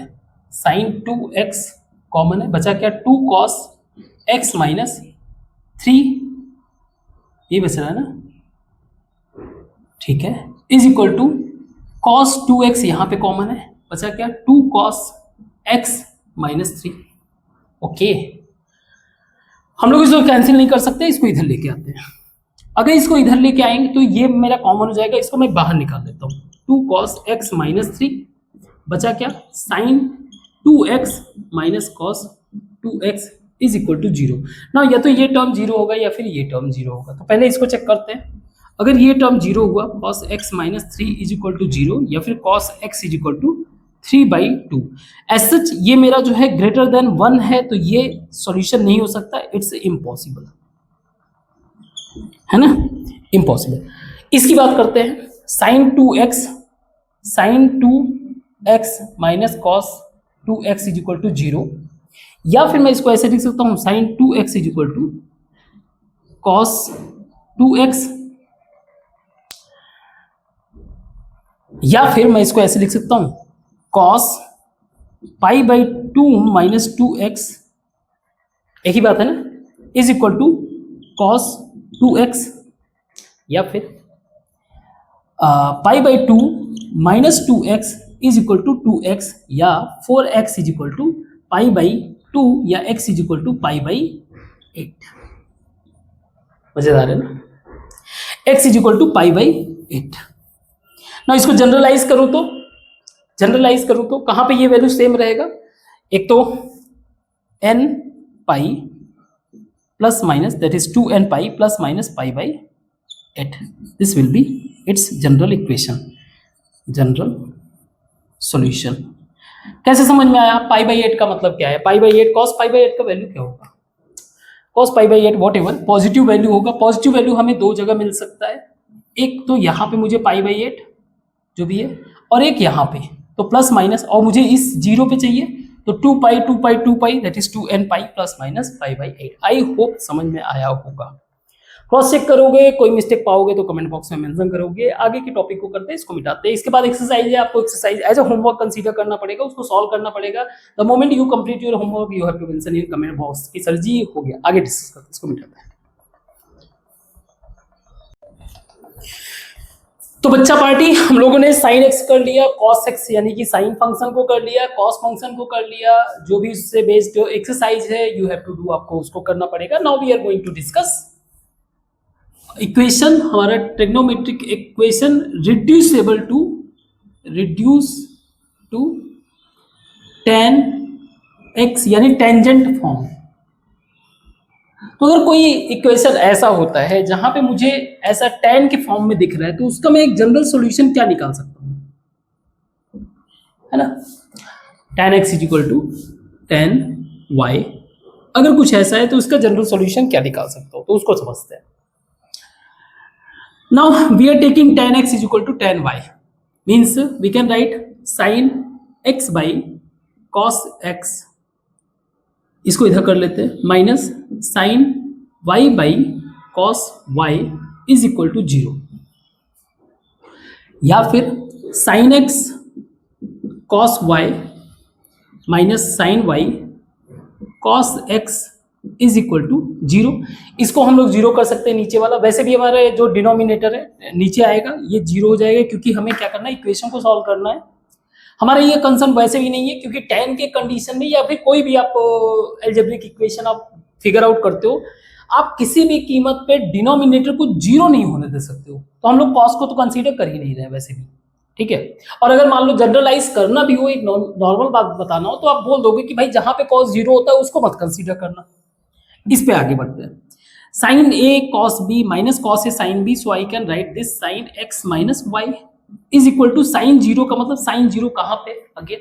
साइन 2x कॉमन है, बचा क्या, 2 कॉस x माइनस 3, ये बच रहा है ना, ठीक है, is equal to cos 2x यहाँ पे कॉमन है, बचा क्या, 2 कॉस x माइनस 3। ओके, हम लोग इसको कैंसिल नहीं कर सकते, इसको इधर लेके आते हैं। अगर इसको इधर लेके आएंगे तो ये मेरा कॉमन हो जाएगा, इसको मैं बाहर निकाल देता हूँ, 2 कॉस x माइनस 3, बचा क्या, sine 2x minus cos 2x is equal to 0। ना या तो ये टर्म 0 होगा या फिर ये टर्म 0 होगा, तो पहले इसको चेक करते हैं। अगर ये टर्म 0 हुआ, cos x minus 3 is equal to 0, या फिर cos x is equal to 3/2, as such ये मेरा जो है ग्रेटर देन 1 है, तो ये सॉल्यूशन नहीं हो सकता, इट्स इम्पॉसिबल, है ना, इम्पॉसिबल। इसकी बात करते हैं, sine 2x minus cos 2x is equal to 0, या फिर मैं इसको ऐसे लिख सकता हूँ, sine 2x is equal to cos 2x, या फिर मैं इसको ऐसे लिख सकता हूं, cos pi by 2 minus 2x, एक ही बात है ना, is equal to cos 2x, या फिर pi by 2 minus 2x is equal to 2x, या 4x is equal to pi by 2, या x is equal to pi by 8। मजेदार है ना, x is equal to pi by 8। ना इसको generalise करूं तो कहां पे ये वैल्यू सेम रहेगा, एक तो n pi plus minus, that is 2n pi plus minus pi by 8, this will B it's general equation, general solution. कैसे समझ में आया, पाई बाई 8 का मतलब क्या है, पाई बाई 8 कॉस पाई बाई 8 का वैल्यू क्या होगा, cos pi by 8 what ever positive value होगा। पॉजिटिव वैल्यू हमें दो जगह मिल सकता है, एक तो यहाँ पे मुझे पाई बाई 8 जो भी है, और एक यहाँ पे, तो प्लस माइनस, और मुझे इस 0 पे चाहिए, तो 2 pi that is 2n pi plus minus pi by 8। I hope समझ में आया होगा। क्रॉस चेक करोगे, कोई मिस्टेक पाओगे तो कमेंट बॉक्स में मेंशन करोगे। आगे के टॉपिक को करते हैं, इसको मिटाते हैं। इसके बाद एक्सरसाइज है, आपको exercise as a homework consider करना पड़ेगा, उसको सॉल्व करना पड़ेगा। The moment you complete your homework you have to mention in comment box कि सर जी हो गया। आगे डिस्कस करते हैं, इसको मिटाते हैं। तो बच्चा पार्टी, हम लोगों ने साइन एक्स कर लिया, कॉस एक्स यानी कि साइन फंक्शन को कर लिया, कॉस फंक्शन को कर लिया, जो भी उससे बेस्ड जो एक्सरसाइज है यू हैव टू डू, आपको उसको करना पड़ेगा। Now we are going to discuss equation, हमारा trigonometric equation reduce to tan x यानी टेंजेंट फॉर्म। तो अगर कोई इक्वेशन ऐसा होता है जहां पे मुझे ऐसा tan के फॉर्म में दिख रहा है, तो उसका मैं एक जनरल सॉल्यूशन क्या निकाल सकता हूं, है ना? tan x equal to tan y, अगर कुछ ऐसा है तो उसका जनरल सॉल्यूशन क्या निकाल सकता हूं, तो उसको समझते हैं। Now we are taking tan x is equal to tan y, means we can write sin x by cos x, इसको इधर कर लेते हैं, minus sin y by cos y is equal to 0, या फिर sin x cos y माइनस sin y cos x is equal to 0। इसको हम लोग 0 कर सकते हैं नीचे वाला, वैसे भी हमारे जो डिनोमिनेटर है नीचे आएगा, ये 0 हो जाएगा, क्योंकि हमें क्या करना है, इक्वेशन को सॉल्व करना है। हमारा ये कंसर्न वैसे भी नहीं है, क्योंकि tan के कंडीशन में या फिर कोई भी आप एल्जेब्रिक इक्वेशन आप फिगर आउट करते हो, आप किसी भी कीमत पे डिनोमिनेटर को 0 नहीं होने दे सकते हो। तो हम लोग कॉस को तो कंसीडर कर ही नहीं रहे वैसे भी, ठीक है। और अगर मान लो जनरलाइज करना भी हो, एक नॉर्मल बात बताना हो, तो आप बोल दोगे कि भाई जहां पे कॉस 0 होता है उसको मत कंसीडर करना। इस पे आगे बढ़ते हैं, sine a cos b minus cos a sine b, so I can write this sine x minus Y is equal to sine 0 का मतलब साइन 0 कहां पे, अगेन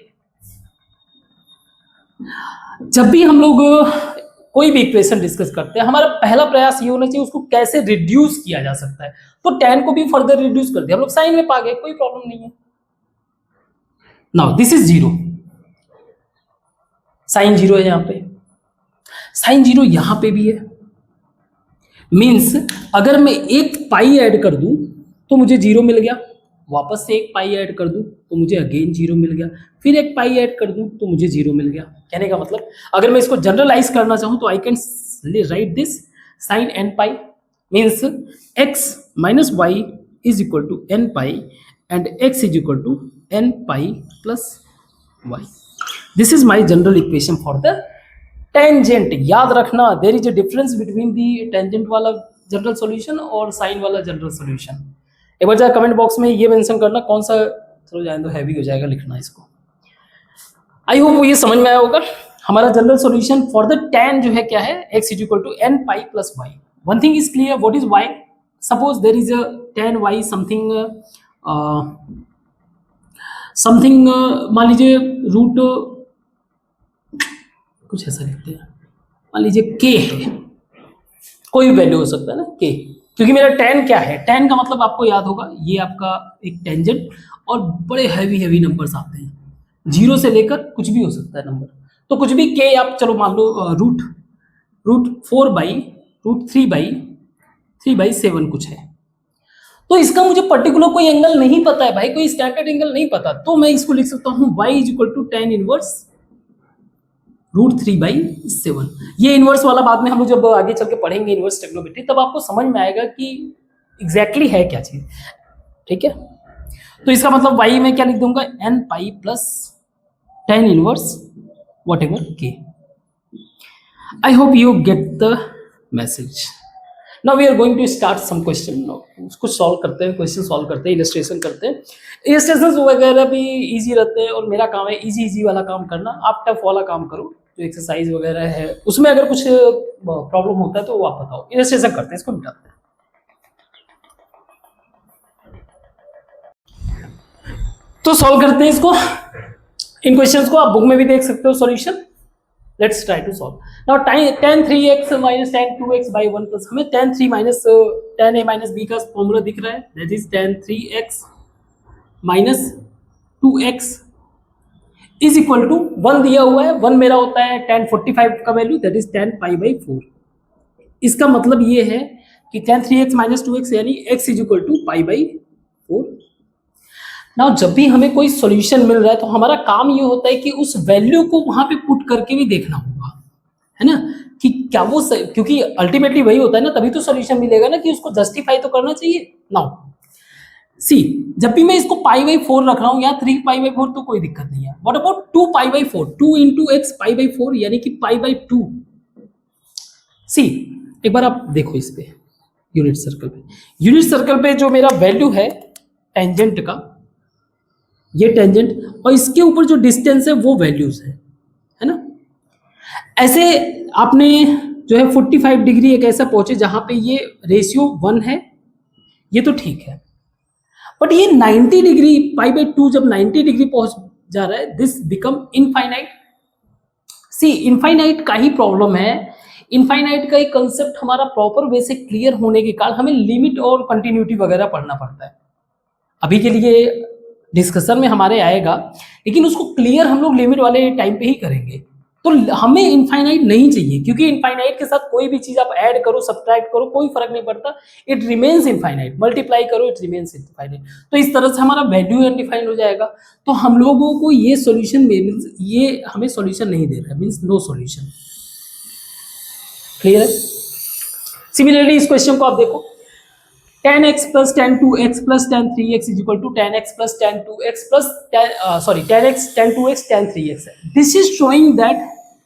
जब भी हम लोग कोई भी इक्वेशन डिस्कस करते हैं, हमारा पहला प्रयास ये होना चाहिए उसको कैसे रिड्यूस किया जा सकता है। तो tan को भी फर्दर रिड्यूस कर दिया हम लोग, साइन में पा गए, कोई प्रॉब्लम नहीं है। नाउ दिस इज 0, साइन 0 है यहाँ पे, साइन 0 यहां पे भी है, मींस अगर मैं एक पाई ऐड कर दूं तो मुझे 0 मिल गया, वापस से एक पाई ऐड कर दूं तो मुझे अगेन 0 मिल गया, फिर एक पाई ऐड कर दूं तो मुझे 0 मिल गया। कहने का मतलब अगर मैं इसको जनरलाइज करना चाहूं तो I can write this sine n pi, means x minus Y is equal to n pi and x is equal to n pi plus y। This is my general equation for the tangent. याद रखना, there is a difference between the tangent वाला general solution और sine वाला general solution. एक बार जरा comment box में ये मेंशन करना कौन सा, चलो जाए तो हैवी हो जाएगा लिखना इसको। आई होप ये समझ में आया होगा। हमारा general solution for the tan जो है क्या है, x is equal to n pi plus y। One thing is clear, what is y, suppose there is a tan y something something, मान लीजिए रूट कुछ ऐसा लिखते हैं, मान लीजिए k है, कोई भी वैल्यू हो सकता है ना k, क्योंकि मेरा tan क्या है, tan का मतलब आपको याद होगा ये आपका एक टेंजेंट, और बड़े हैवी नंबर्स आते हैं, 0 से लेकर कुछ भी हो सकता है नंबर, तो कुछ भी k आप चलो मान लो रूट 4 बाई रूट 3 बाई 7 कुछ है, तो इसका मुझे पर्टिकुलर कोई एंगल नहीं पता है भाई, कोई स्टैंडर्ड एंगल नहीं पता, तो मैं इसको लिख सकता हूँ y is equal to tan inverse root 3 by 7। ये इनवर्स वाला बाद में हम लोग जब आगे चल के पढ़ेंगे इनवर्स ट्रिग्नोमेट्री, तब आपको समझ में आएगा कि एग्जैक्टली है क्या चीज, ठीक है। तो इसका मतलब y में क्या लिख दूंगा, n pi plus tan inverse whatever के। I hope you get the message. Now we are going to start some question. उसको सॉल्व करते हैं, क्वेश्चन सॉल्व करते हैं, इलस्ट्रेशन करते हैं। इलस्ट्रेशन वगैरह भी इजी रहते हैं, और मेरा काम है इजी वाला काम करना, आप टफ वाला काम करो, जो एक्सरसाइज वगैरह है उसमें अगर कुछ प्रॉब्लम होता है तो वो आप बताओ। इलस्ट्रेशन करते हैं, इसको मिटाते हैं। तो सॉल्व करते हैं इसको। इन क्वेश्चंस को आप बुक में भी देख सकते हो solution. Let's try to solve. Now tan 3x minus tan 2x by 1 plus, हमें tan 3 minus tan a minus b का फॉर्मूला दिख रहा है, that is tan 3x minus 2x is equal to 1 दिया हुआ है, 1 मेरा होता है tan 45 का value, that is tan pi by 4। इसका मतलब ये है कि tan 3x माइनस 2x यानी x is equal to pi by 4। Now जब भी हमें कोई सॉल्यूशन मिल रहा है तो हमारा काम ये होता है कि उस वैल्यू को वहां पे पुट करके भी देखना होगा, है ना, कि क्या वो क्योंकि अल्टीमेटली वही होता है ना, तभी तो सॉल्यूशन मिलेगा ना, कि उसको जस्टिफाई तो करना चाहिए। नाउ सी, जब भी मैं इसको पाई बाई 4 रख रहा हूँ या 3 पाई बाई 4 तो कोई दिक्कत नहीं है। What about 2 pi by 4, 2 into x pi by 4 यानी कि पाई बाई 2। सी एक बार आप देखो इस पे, यूनिट सर्कल पे जो मेरा वैल्यू है टेंजेंट का, ये टेंजेंट और इसके ऊपर जो डिस्टेंस है वो वैल्यूज है ना। ऐसे आपने जो है 45 डिग्री एक ऐसा पहुंचे जहां पे ये रेशियो 1 है, ये तो ठीक है, बट ये 90 डिग्री π/2 जब 90 डिग्री पहुंच जा रहा है, this become infinite. See infinite का ही प्रॉब्लम है। इनफाइनाइट का एक कंसेप्ट हमारा प्रॉपर वे से क्लियर होने के कारण हमें लिमिट और कंटिन्यूटी वगैरह पढ़ना पड़ता है। अभी के लिए डिस्कशन में हमारे आएगा, लेकिन उसको क्लियर हम लोग लिमिट वाले टाइम पे ही करेंगे। तो हमें इनफाइनाइट नहीं चाहिए, क्योंकि इनफाइनाइट के साथ कोई भी चीज आप ऐड करो, सब्ट्रैक्ट करो, कोई फर्क नहीं पड़ता, इट रिमेन्स इनफाइनाइट। मल्टीप्लाई करो, इट रिमेन्स इनफाइनाइट। तो इस तरह से हमारा वैल्यू अनडिफाइंड हो जाएगा। तो हम लोगों को ये सॉल्यूशन में मींस ये हमें सॉल्यूशन नहीं दे रहा है, मींस नो सॉल्यूशन। क्लियर है? सिमिलरली इस क्वेश्चन को आप देखो, tan x plus tan 2x plus tan 3x is equal to tan x plus tan 2x plus tan x tan 2x tan 3x. This is showing that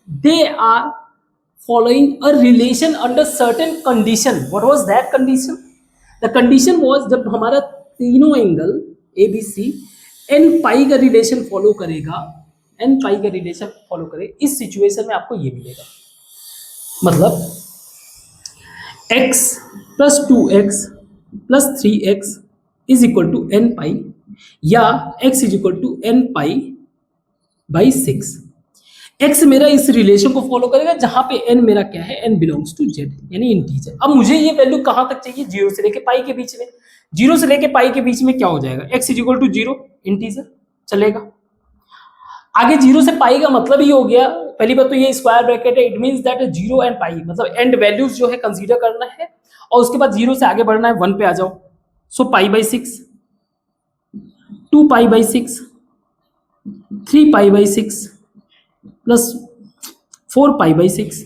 they are following a relation under certain condition. What was that condition? The condition was जब हमारा तीनों angle ABC n पाई का relation follow करेगा, n पाई का relation follow करे, इस situation में आपको ये मिलेगा। मतलब x plus 2x plus 3x is equal to n pi, या x is equal to n pi by 6। x मेरा इस रिलेशन को फॉलो करेगा जहां पे n मेरा क्या है, n बिलोंग्स टू z यानी इंटीजर। अब मुझे ये वैल्यू कहां तक चाहिए, 0 से लेके पाई के बीच में। 0 से लेके पाई के बीच में क्या हो जाएगा, x is equal to 0 integer चलेगा। आगे 0 से पाई का मतलब ये हो गया, पहली बात तो ये स्क्वायर ब्रैकेट है, it means that 0 and pi मतलब एंड वैल्यूज जो है कंसीडर करना है, और उसके बाद 0 से आगे बढ़ना है, 1 पे आ जाओ। सो π/6, 2 π/6, 3 π/6 प्लस 4 π/6,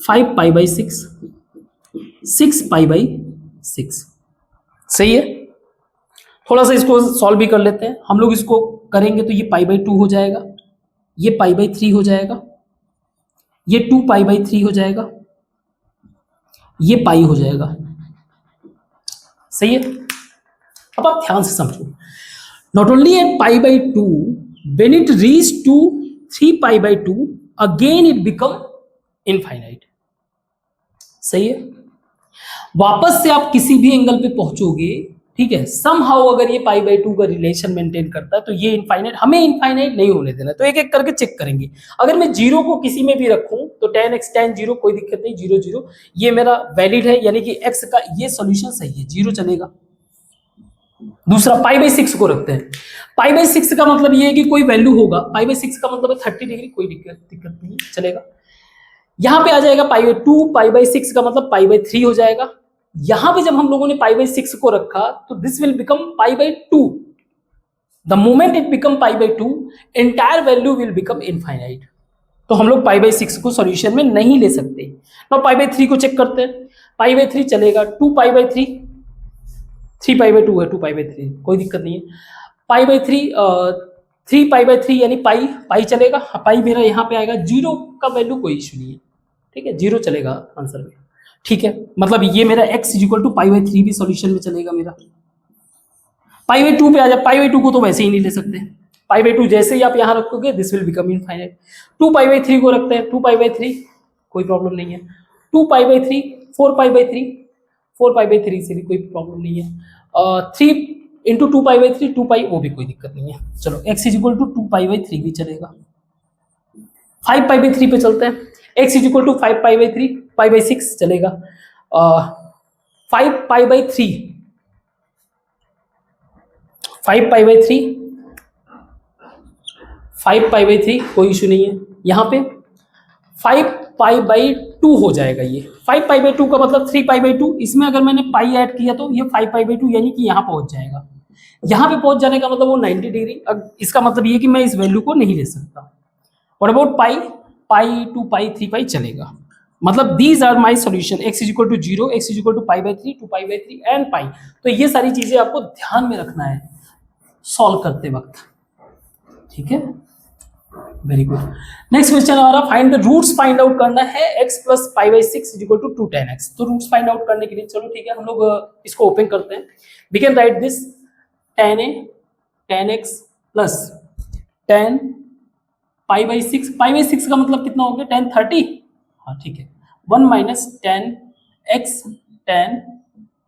5 π/6, 6 π/6। सही है? थोड़ा सा इसको सॉल्व भी कर लेते हैं हम लोग। इसको करेंगे तो ये π/2 हो जाएगा, ये π/3 हो जाएगा, ये 2 π/3 हो जाएगा, ये पाई हो जाएगा। सही है? अब आप ध्यान से समझो, not only at π/2, when it reach to 3 π/2 again it become infinite. सही है? वापस से आप किसी भी एंगल पे पहुंचोगे, ठीक है, समहाउ अगर ये π/2 का रिलेशन मेंटेन करता है तो ये इनफाइनाइट, हमें इनफाइनाइट नहीं होने देना। तो एक एक करके चेक करेंगे। अगर मैं 0 को किसी में भी रखूं तो tan x tan 0 कोई दिक्कत नहीं, 0 0 ये मेरा वैलिड है, यानी कि x का ये सॉल्यूशन सही है, 0 चलेगा। दूसरा π/6 को रखते हैं। π/6 का मतलब ये है कि कोई वैल्यू होगा, π/6 का मतलब है 30 डिग्री, कोई दिक्कत नहीं चलेगा। यहां पे आ जाएगा π/2, π/6 का मतलब π/3 हो जाएगा। यहां पे जब हम लोगों ने π/6 को रखा तो this will become π/2। The moment it become π/2 entire value will become infinite. तो हम लोग π/6 को सॉल्यूशन में नहीं ले सकते। नाउ π/3 को चेक करते हैं। π/3 चलेगा, 2 π/3, 3 π/2 है, 2 π/3 कोई दिक्कत नहीं है। π/3 3 π/3 यानी पाई चलेगा, पाई मेरा यहाँ पे आएगा। 0 का वैल्यू कोई इशू नहीं है, ठीक है, 0 चलेगा आंसर में। ठीक है, मतलब ये मेरा x इज इक्वल टू π/3 भी सॉल्यूशन में चलेगा मेरा। π/2 पे आ जाए, π/2 को तो वैसे ही नहीं ले सकते, π/2 जैसे ही आप यहाँ रखोगे दिस विल बिकम इनफाइनाइट। 2 π/3 को रखते हैं, 2 π/3 कोई प्रॉब्लम नहीं है। 2 π/3, 4 π/3, 4 π/3 से भी कोई प्रॉब्लम नहीं है। 3 इंटू 2 π/3, 2 पाई, वो भी कोई दिक्कत नहीं है। चलो x इज इक्वल टू 2 π/3 भी चलेगा। 5 π/3 पे चलते हैं, x इज इक्वल टू 5 π/3, π/6 चलेगा। 5 π/3, 5 π/3, 5 π/3 कोई इशू नहीं है। यहाँ पे 5 π/2 हो जाएगा। ये 5 π/2 का मतलब 3 π/2, इसमें अगर मैंने पाई ऐड किया तो ये 5 π/2 यानी कि यहाँ पहुंच जाएगा। यहाँ पे पहुंच जाने का मतलब वो 90 डिग्री। अब इसका मतलब ये कि मैं इस वैल्यू को नहीं ले सकता। What about pi, 2 pi, 3 pi चलेगा। मतलब these are my solution. x is equal to 0, x is equal to π/3, 2 π/3 and pi. तो ये सारी चीजें आपको ध्यान में रखना है सॉल्व करते वक्त, ठीक है। Very good. नेक्स्ट क्वेश्चन हमारा find the roots find out करना है x plus pi by six is equal to 2 tan x। तो रूट्स फाइंड आउट करने के लिए चलो ठीक है हम लोग इसको ओपन करते हैं। We can write this tan a tan x plus tan pi by six का मतलब कितना हो गया tan 30। हाँ ठीक है 1 minus tan x tan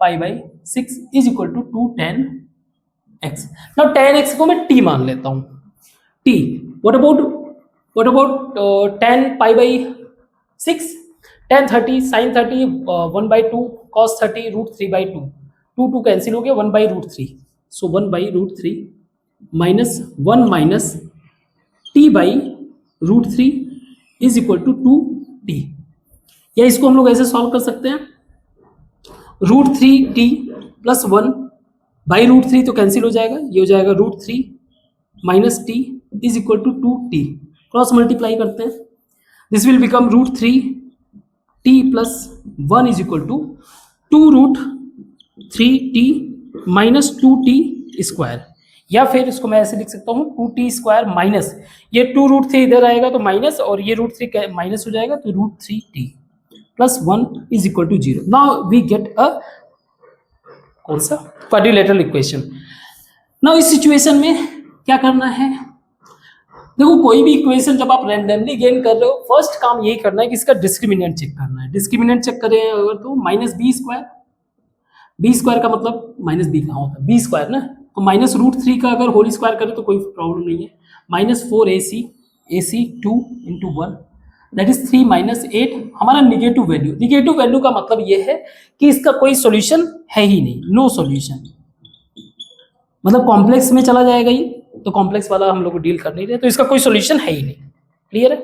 pi by six is equal to 2 tan x। Now tan x को मैं t मान लेता हूँ t। what about tan pi by 6 tan 30 sin 30 1 by 2 cos 30 root 3 by 2 2 cancel हो गया 1 by root 3 so 1 by root 3 minus 1 minus t by root 3 is equal to 2t। या इसको हम लोग ऐसे सॉल्व कर सकते हैं root 3t plus 1 by root 3 तो कैंसिल हो जाएगा ये हो जाएगा root 3 minus t is equal to 2t। Cross multiply करते हैं this will become root 3 t plus 1 is equal to 2 root 3t minus 2t square. या फिर इसको मैं ऐसे लिख सकता हूँ 2t स्क्वायर माइनस ये 2 रूट 3 इधर आएगा तो माइनस और ये रूट 3 माइनस हो जाएगा तो root 3t plus 1 is equal to 0। Now we get a कौन सा क्वाड्रिलेटरल इक्वेशन। नाउ इस सिचुएशन में क्या करना है देखो कोई भी इक्वेशन जब आप रैंडमली गेन कर रहे हो फर्स्ट काम यही करना है कि इसका डिस्क्रिमिनेंट चेक करना है। डिस्क्रिमिनेंट चेक करें अगर तो माइनस बी स्क्वायर का मतलब माइनस बी कहाँ होता है बी स्क्वायर ना तो माइनस रूट 3 का अगर होल स्क्वायर करें तो कोई प्रॉब्लम नहीं है minus 4ac 2 into 1 that is 3 minus 8 हमारा निगेटिव वैल्यू का मतलब ये है कि इसका कोई सोल्यूशन है ही नहीं नो सोल्यूशन मतलब कॉम्प्लेक्स में चला जाएगा ये तो कॉम्प्लेक्स वाला हम लोग को डील कर नहीं रहे तो इसका कोई सॉल्यूशन है ही नहीं। क्लियर है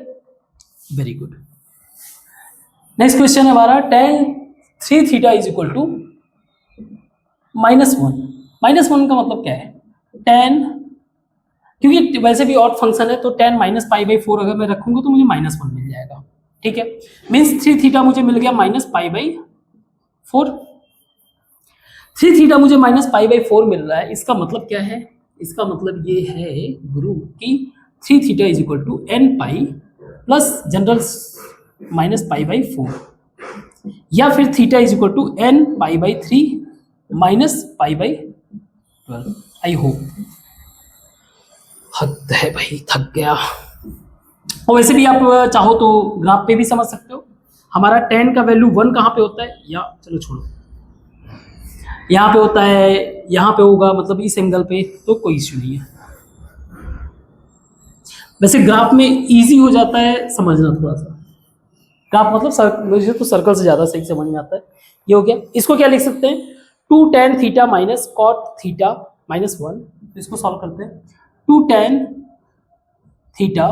वेरी गुड। नेक्स्ट क्वेश्चन है हमारा tan 3 theta is equal to -1 का मतलब क्या है tan क्योंकि वैसे भी ऑड फंक्शन है तो tan माइनस पाई बाई 4 अगर मैं रखूंगा तो मुझे -1 मिल जाएगा ठीक है मीन्स 3 थीटा मुझे मिल गया माइनस पाई बाई 4 3 थीटा मुझे माइनस पाई बाई 4 मिल रहा है। इसका मतलब क्या है इसका मतलब ये है गुरु कि 3 theta is equal to n pi plus general minus pi by 4 या फिर theta is equal to n pi by 3 minus pi by 12। I hope हद है भाई थक गया। और वैसे भी आप चाहो तो ग्राफ पे भी समझ सकते हो हमारा tan का वैल्यू 1 कहाँ पे होता है या चलो छोड़ो यहाँ पे होता है यहाँ पे होगा मतलब इस एंगल पे तो कोई इश्यू नहीं है। वैसे ग्राफ में इजी हो जाता है समझना थोड़ा सा ग्राफ मतलब मुझे तो सर्कल से ज़्यादा सही समझ में आता है। ये हो गया इसको क्या लिख सकते हैं 2 tan theta minus cot theta minus 1 तो इसको सॉल्व करते हैं 2 tan theta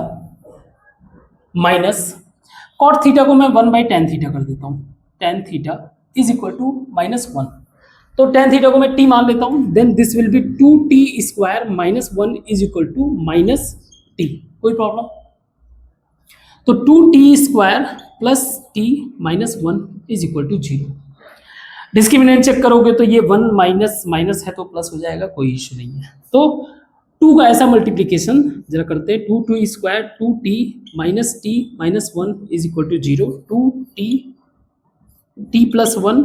minus cot theta को मैं 1 बाई tan थीटा कर देता हूँ tan theta is equal to -1 तो tan थीटा को मैं t मान लेता हूँ then this will be 2t square minus 1 is equal to minus t। कोई प्रॉब्लम तो 2t square plus t minus 1 is equal to 0। Discriminant check करोगे तो ये 1 माइनस माइनस है तो प्लस हो जाएगा कोई इश्यू नहीं है। तो 2 का ऐसा मल्टीप्लीकेशन जरा करते हैं 2 square 2t minus 1 is equal to 0 2t plus 1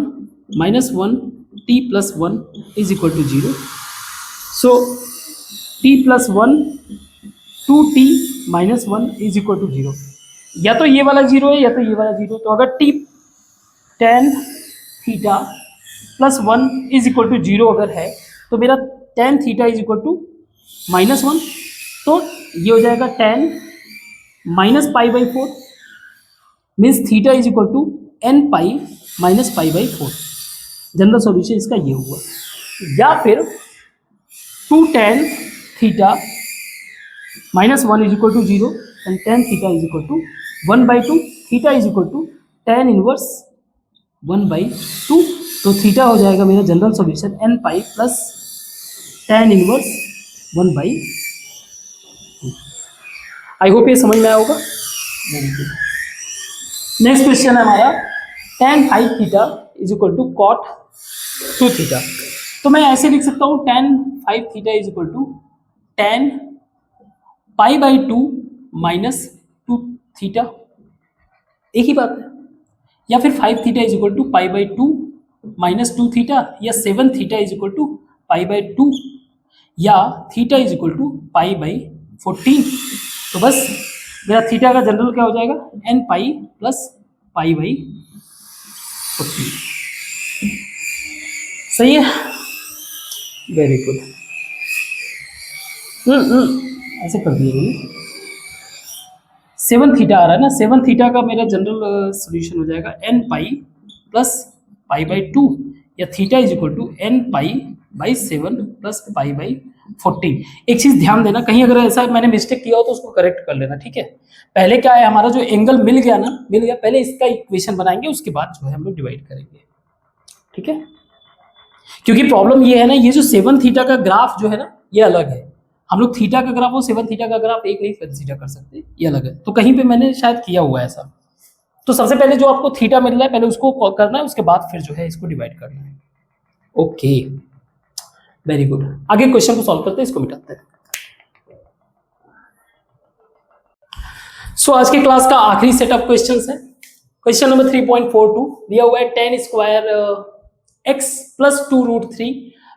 minus 1 t plus 1 is equal to 0 so t plus 1 2t minus 1 is equal to 0 या तो ये वाला 0 है या तो ये वाला 0 तो अगर t tan theta plus 1 is equal to 0 अगर है तो मेरा tan theta is equal to -1 तो ये हो जाएगा tan minus pi by 4 means theta is equal to n pi minus pi by 4। General solution इसका ये हुआ या फिर 2 tan theta minus 1 is equal to 0 and tan theta is equal to 1/2 theta is equal to tan inverse 1/2 तो theta हो जाएगा मेरा general solution n pi plus tan inverse 1/2। आई hope ये समझ में आया होगा वेरी गुड। नेक्स्ट क्वेश्चन है हमारा tan 5 theta is equal to cot 2 theta तो मैं ऐसे लिख सकता हूँ tan 5 theta is equal to tan pi by 2 minus 2 theta, एक ही बात है। या फिर 5 theta is equal to pi by 2 minus 2 theta, या 7 theta is equal to pi by 2, या theta is equal to pi by 14। तो बस मेरा थीटा का जनरल क्या हो जाएगा, n pi plus pi by 14। सही है, वेरी गुड। ऐसे कर दिए मैंने, 7 थीटा आ रहा है ना, 7 थीटा का मेरा जनरल सॉल्यूशन हो जाएगा n pi plus pi by 2, या theta is equal to n pi by 7 plus pi by 14। एक चीज ध्यान देना, कहीं अगर ऐसा मैंने मिस्टेक किया हो तो उसको करेक्ट कर लेना, ठीक है। पहले क्या है, हमारा जो एंगल मिल गया ना, मिल गया, पहले इसका इक्वेशन बनाएंगे, उसके बाद जो है हम लोग डिवाइड करेंगे, ठीक है। क्योंकि प्रॉब्लम ये है ना, ये जो 7 थीटा का ग्राफ जो है ना, ये अलग है। हम लोग थीटा का ग्राफ और 7 थीटा का ग्राफ एक नहीं कंसीडर कर सकते, ये अलग है। तो कहीं पे मैंने शायद किया हुआ है ऐसा। तो सबसे पहले जो आपको थीटा मिल रहा है पहले उसको करना है, उसके बाद फिर जो है इसको डिवाइड करना है। Okay, very good. आगे क्वेश्चन को सॉल्व करते हैं, इसको मिटाते हैं। सो आज के क्लास का आखिरी सेट ऑफ क्वेश्चंस है। क्वेश्चन नंबर 3.42 दिया हुआ है, 10 square x plus 2 root 3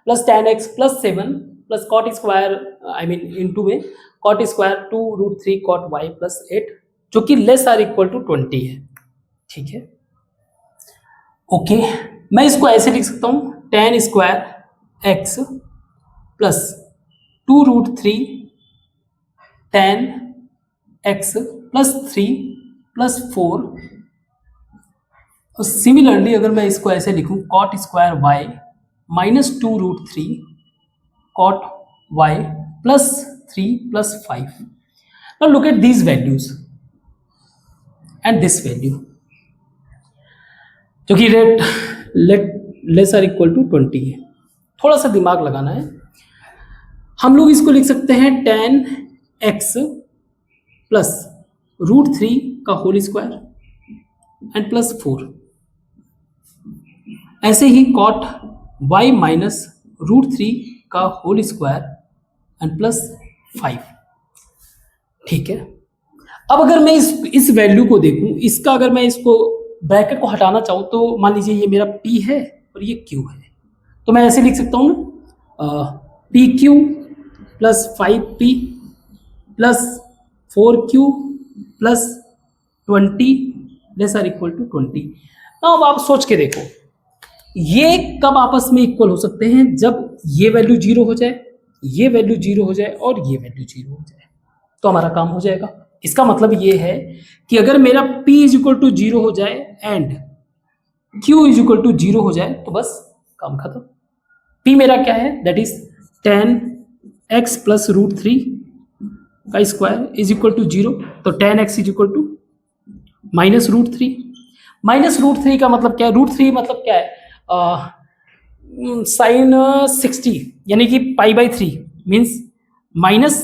plus 10 x plus 7 plus cot square, I mean into में cot square 2 root 3 cot y plus 8, जो कि लेस आर इक्वल टू 20 है, ठीक है। ओके, मैं इसको ऐसे लिख सकता हूं, 10 square x plus 2 root 3 10 x plus 3 plus 4, और सिमिलरली अगर मैं इसको ऐसे लिखूं, cot square y minus 2 root 3 cot y plus 3 plus 5. Now look at these values and this value, जो कि लेस आर इक्वल टू 20 है। थोड़ा सा दिमाग लगाना है, हम लोग इसको लिख सकते हैं 10x प्लस रूट 3 का होल स्क्वायर एंड प्लस 4, ऐसे ही cot y माइनस रूट 3 का होल स्क्वायर एंड प्लस 5, ठीक है। अब अगर मैं इस वैल्यू को देखूं, इसका अगर मैं इसको ब्रैकेट को हटाना चाहूं, तो मान लीजिए ये मेरा p है और ये q है, तो मैं ऐसे लिख सकता हूं ना, pq plus 5p plus 4q plus 20 less or equal to 20। अब आप सोच के देखो, ये कब आपस में इक्वल हो सकते हैं, जब ये वैल्यू 0 हो जाए, ये वैल्यू 0 हो जाए और ये वैल्यू 0 हो जाए, तो हमारा काम हो जाएगा। इसका मतलब ये है कि अगर मेरा p इज इक्वल टू 0 हो जाए and q is equal to 0 हो जाए, तो बस काम खत्म। p मेरा क्या है, that is 10x plus root 3 का स्क्वायर इज इक्वल टू 0, तो 10x is equal to minus root 3। Minus root 3 का मतलब क्या है, रूट 3 मतलब क्या है, साइन 60, यानी कि pi by 3 means minus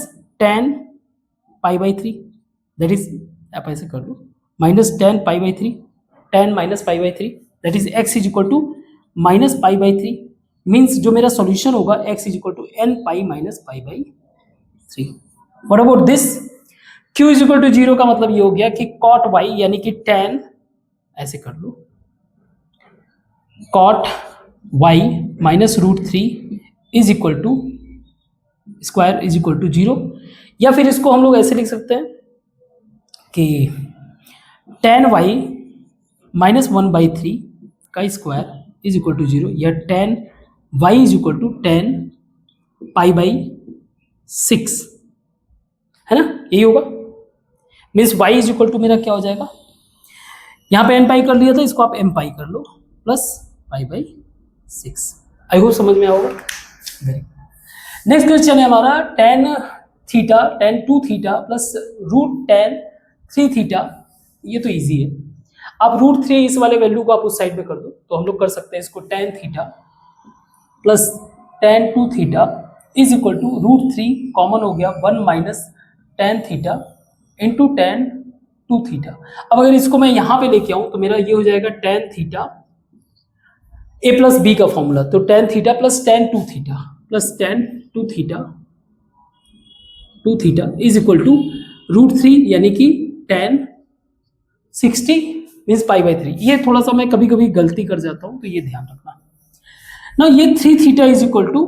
10 pi by 3, that is, आप ऐसे कर लो, minus 10 pi by 3, 10 minus pi by 3, that is x is equal to minus pi by 3, means जो मेरा सॉल्यूशन होगा x is equal to n pi minus pi by 3। What about this, q is equal to 0 का मतलब ये हो गया कि cot y यानी कि 10, ऐसे कर लो, cot y minus root 3 is equal to square is equal to 0, या फिर इसको हम लोग ऐसे लिख सकते हैं कि 10y माइनस 1 बाई 3 का स्क्वायर इज इक्वल टू 0, या 10y is equal to 10 pi by 6, है ना, यही होगा। Means y is equal to मेरा क्या हो जाएगा, यहाँ पे n पाई कर लिया था, इसको आप m पाई कर लो plus pi by 6। I hope समझ में आओगे। नेक्स्ट क्वेश्चन है हमारा 10 theta 10 2 theta plus root 10 3 theta. ये तो इजी है, आप रूट 3 इस वाले वैल्यू को आप उस साइड पे कर दो, तो हम लोग कर सकते हैं इसको 10 theta plus 10 2 theta is equal to root 3 common हो गया 1 माइनस 10 थीटा इंटू 10 2 थीटा। अब अगर इसको मैं यहाँ पे लेके आऊँ तो मेरा ये हो जाएगा 10 थीटा a प्लस बी का फॉर्मूला, तो 10 theta plus 10 2 theta plus 10 2 theta is equal to √3 यानी कि tan 60 मीन्स π/3। ये थोड़ा सा मैं कभी कभी गलती कर जाता हूँ, तो ये ध्यान रखना ना। ये 3 थीटा इज इक्वल टू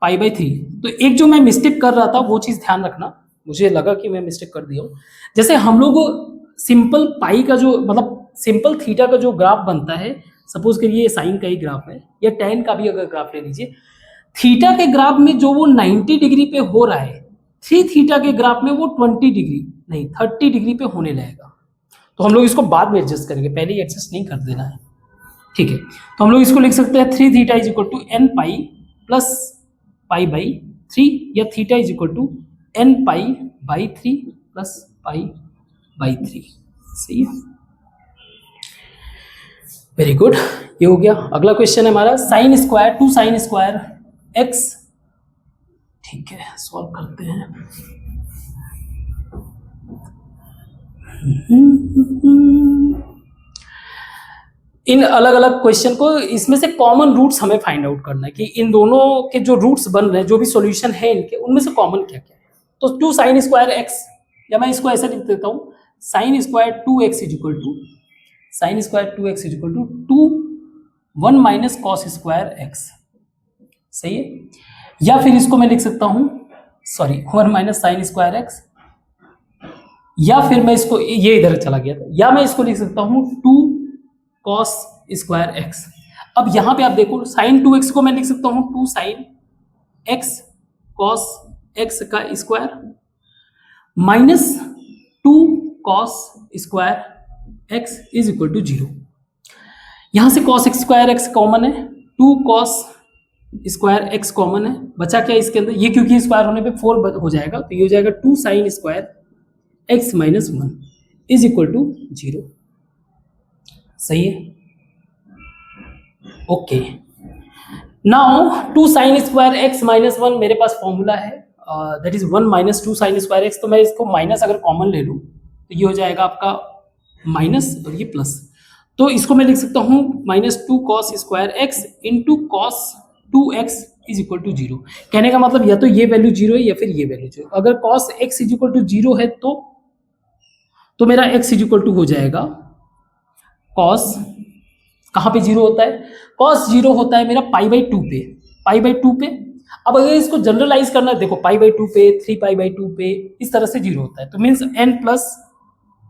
π/3। तो एक जो मैं मिस्टेक कर रहा था वो चीज ध्यान रखना, मुझे लगा कि मैं मिस्टेक कर दिया हूँ। जैसे हम लोग सिंपल पाई का जो मतलब सिंपल थीटा का जो ग्राफ बनता है, सपोज करिए ये साइन का ही ग्राफ है या tan का भी अगर ग्राफ ले लीजिए, थीटा के ग्राफ में जो वो 90 डिग्री पे हो रहा है, 3 थीटा के ग्राफ में वो 20 डिग्री नहीं 30 डिग्री पे होने लगेगा। तो हम लोग इसको बाद में एडजस्ट करेंगे, पहले ही एडजस्ट नहीं कर देना है, ठीक है। तो हम लोग इसको लिख सकते हैं 3 theta is equal to n pi plus π/3 या theta is equal to n π/3 plus π/3। सही है, वेरी गुड, ये हो गया। अगला क्वेश्चन है हमारा sine square 2 sine square x, ठीक है, सॉल्व करते हैं। इन अलग अलग क्वेश्चन को, इसमें से कॉमन रूट्स हमें फाइंड आउट करना है कि इन दोनों के जो रूट्स बन रहे हैं, जो भी सॉल्यूशन है इनके, उनमें से कॉमन क्या क्या है। तो 2 साइन स्क्वायर x, या मैं इसको ऐसे लिख देता हूँ, sine square 2x is equal to sine square 2x is equal to 1 minus cos square x। सही है, या फिर इसको मैं लिख सकता हूँ 1 माइनस साइन स्क्वायर x, या फिर मैं इसको, ये इधर चला गया था, या मैं इसको लिख सकता हूँ 2 कॉस स्क्वायर x। अब यहाँ पे आप देखो साइन 2x को मैं लिख सकता हूँ 2 साइन x कॉस x का square minus 2 cos square x is equal to 0। यहाँ से कॉस स्क्वायर x कॉमन है, 2 कॉस स्क्वायर x कॉमन है, बचा क्या इसके अंदर, ये क्योंकि स्क्वायर होने पे 4 हो जाएगा, तो ये हो जाएगा 2 sine square x minus 1 is equal to 0। सही है, okay. Now 2 sine square x minus 1 मेरे पास फॉर्मूला है, that is 1 minus 2 sine square x। तो मैं इसको माइनस अगर कॉमन ले लूँ तो ये हो जाएगा आपका माइनस और ये प्लस, तो इसको मैं लिख सकता हूँ minus 2 cos square x into cos 2x is equal to 0। कहने का मतलब या तो ये वैल्यू 0 है या फिर ये वैल्यू 0। अगर cos x is equal to 0 है तो मेरा x इज इक्वल टू हो जाएगा कॉस, कहाँ पे 0 होता है, कॉस 0 होता है मेरा π/2 पे, π/2 पे। अब अगर इसको जनरलाइज करना है, देखो π/2 पे, 3π/2 पे, इस तरह से 0 होता है, तो means n plus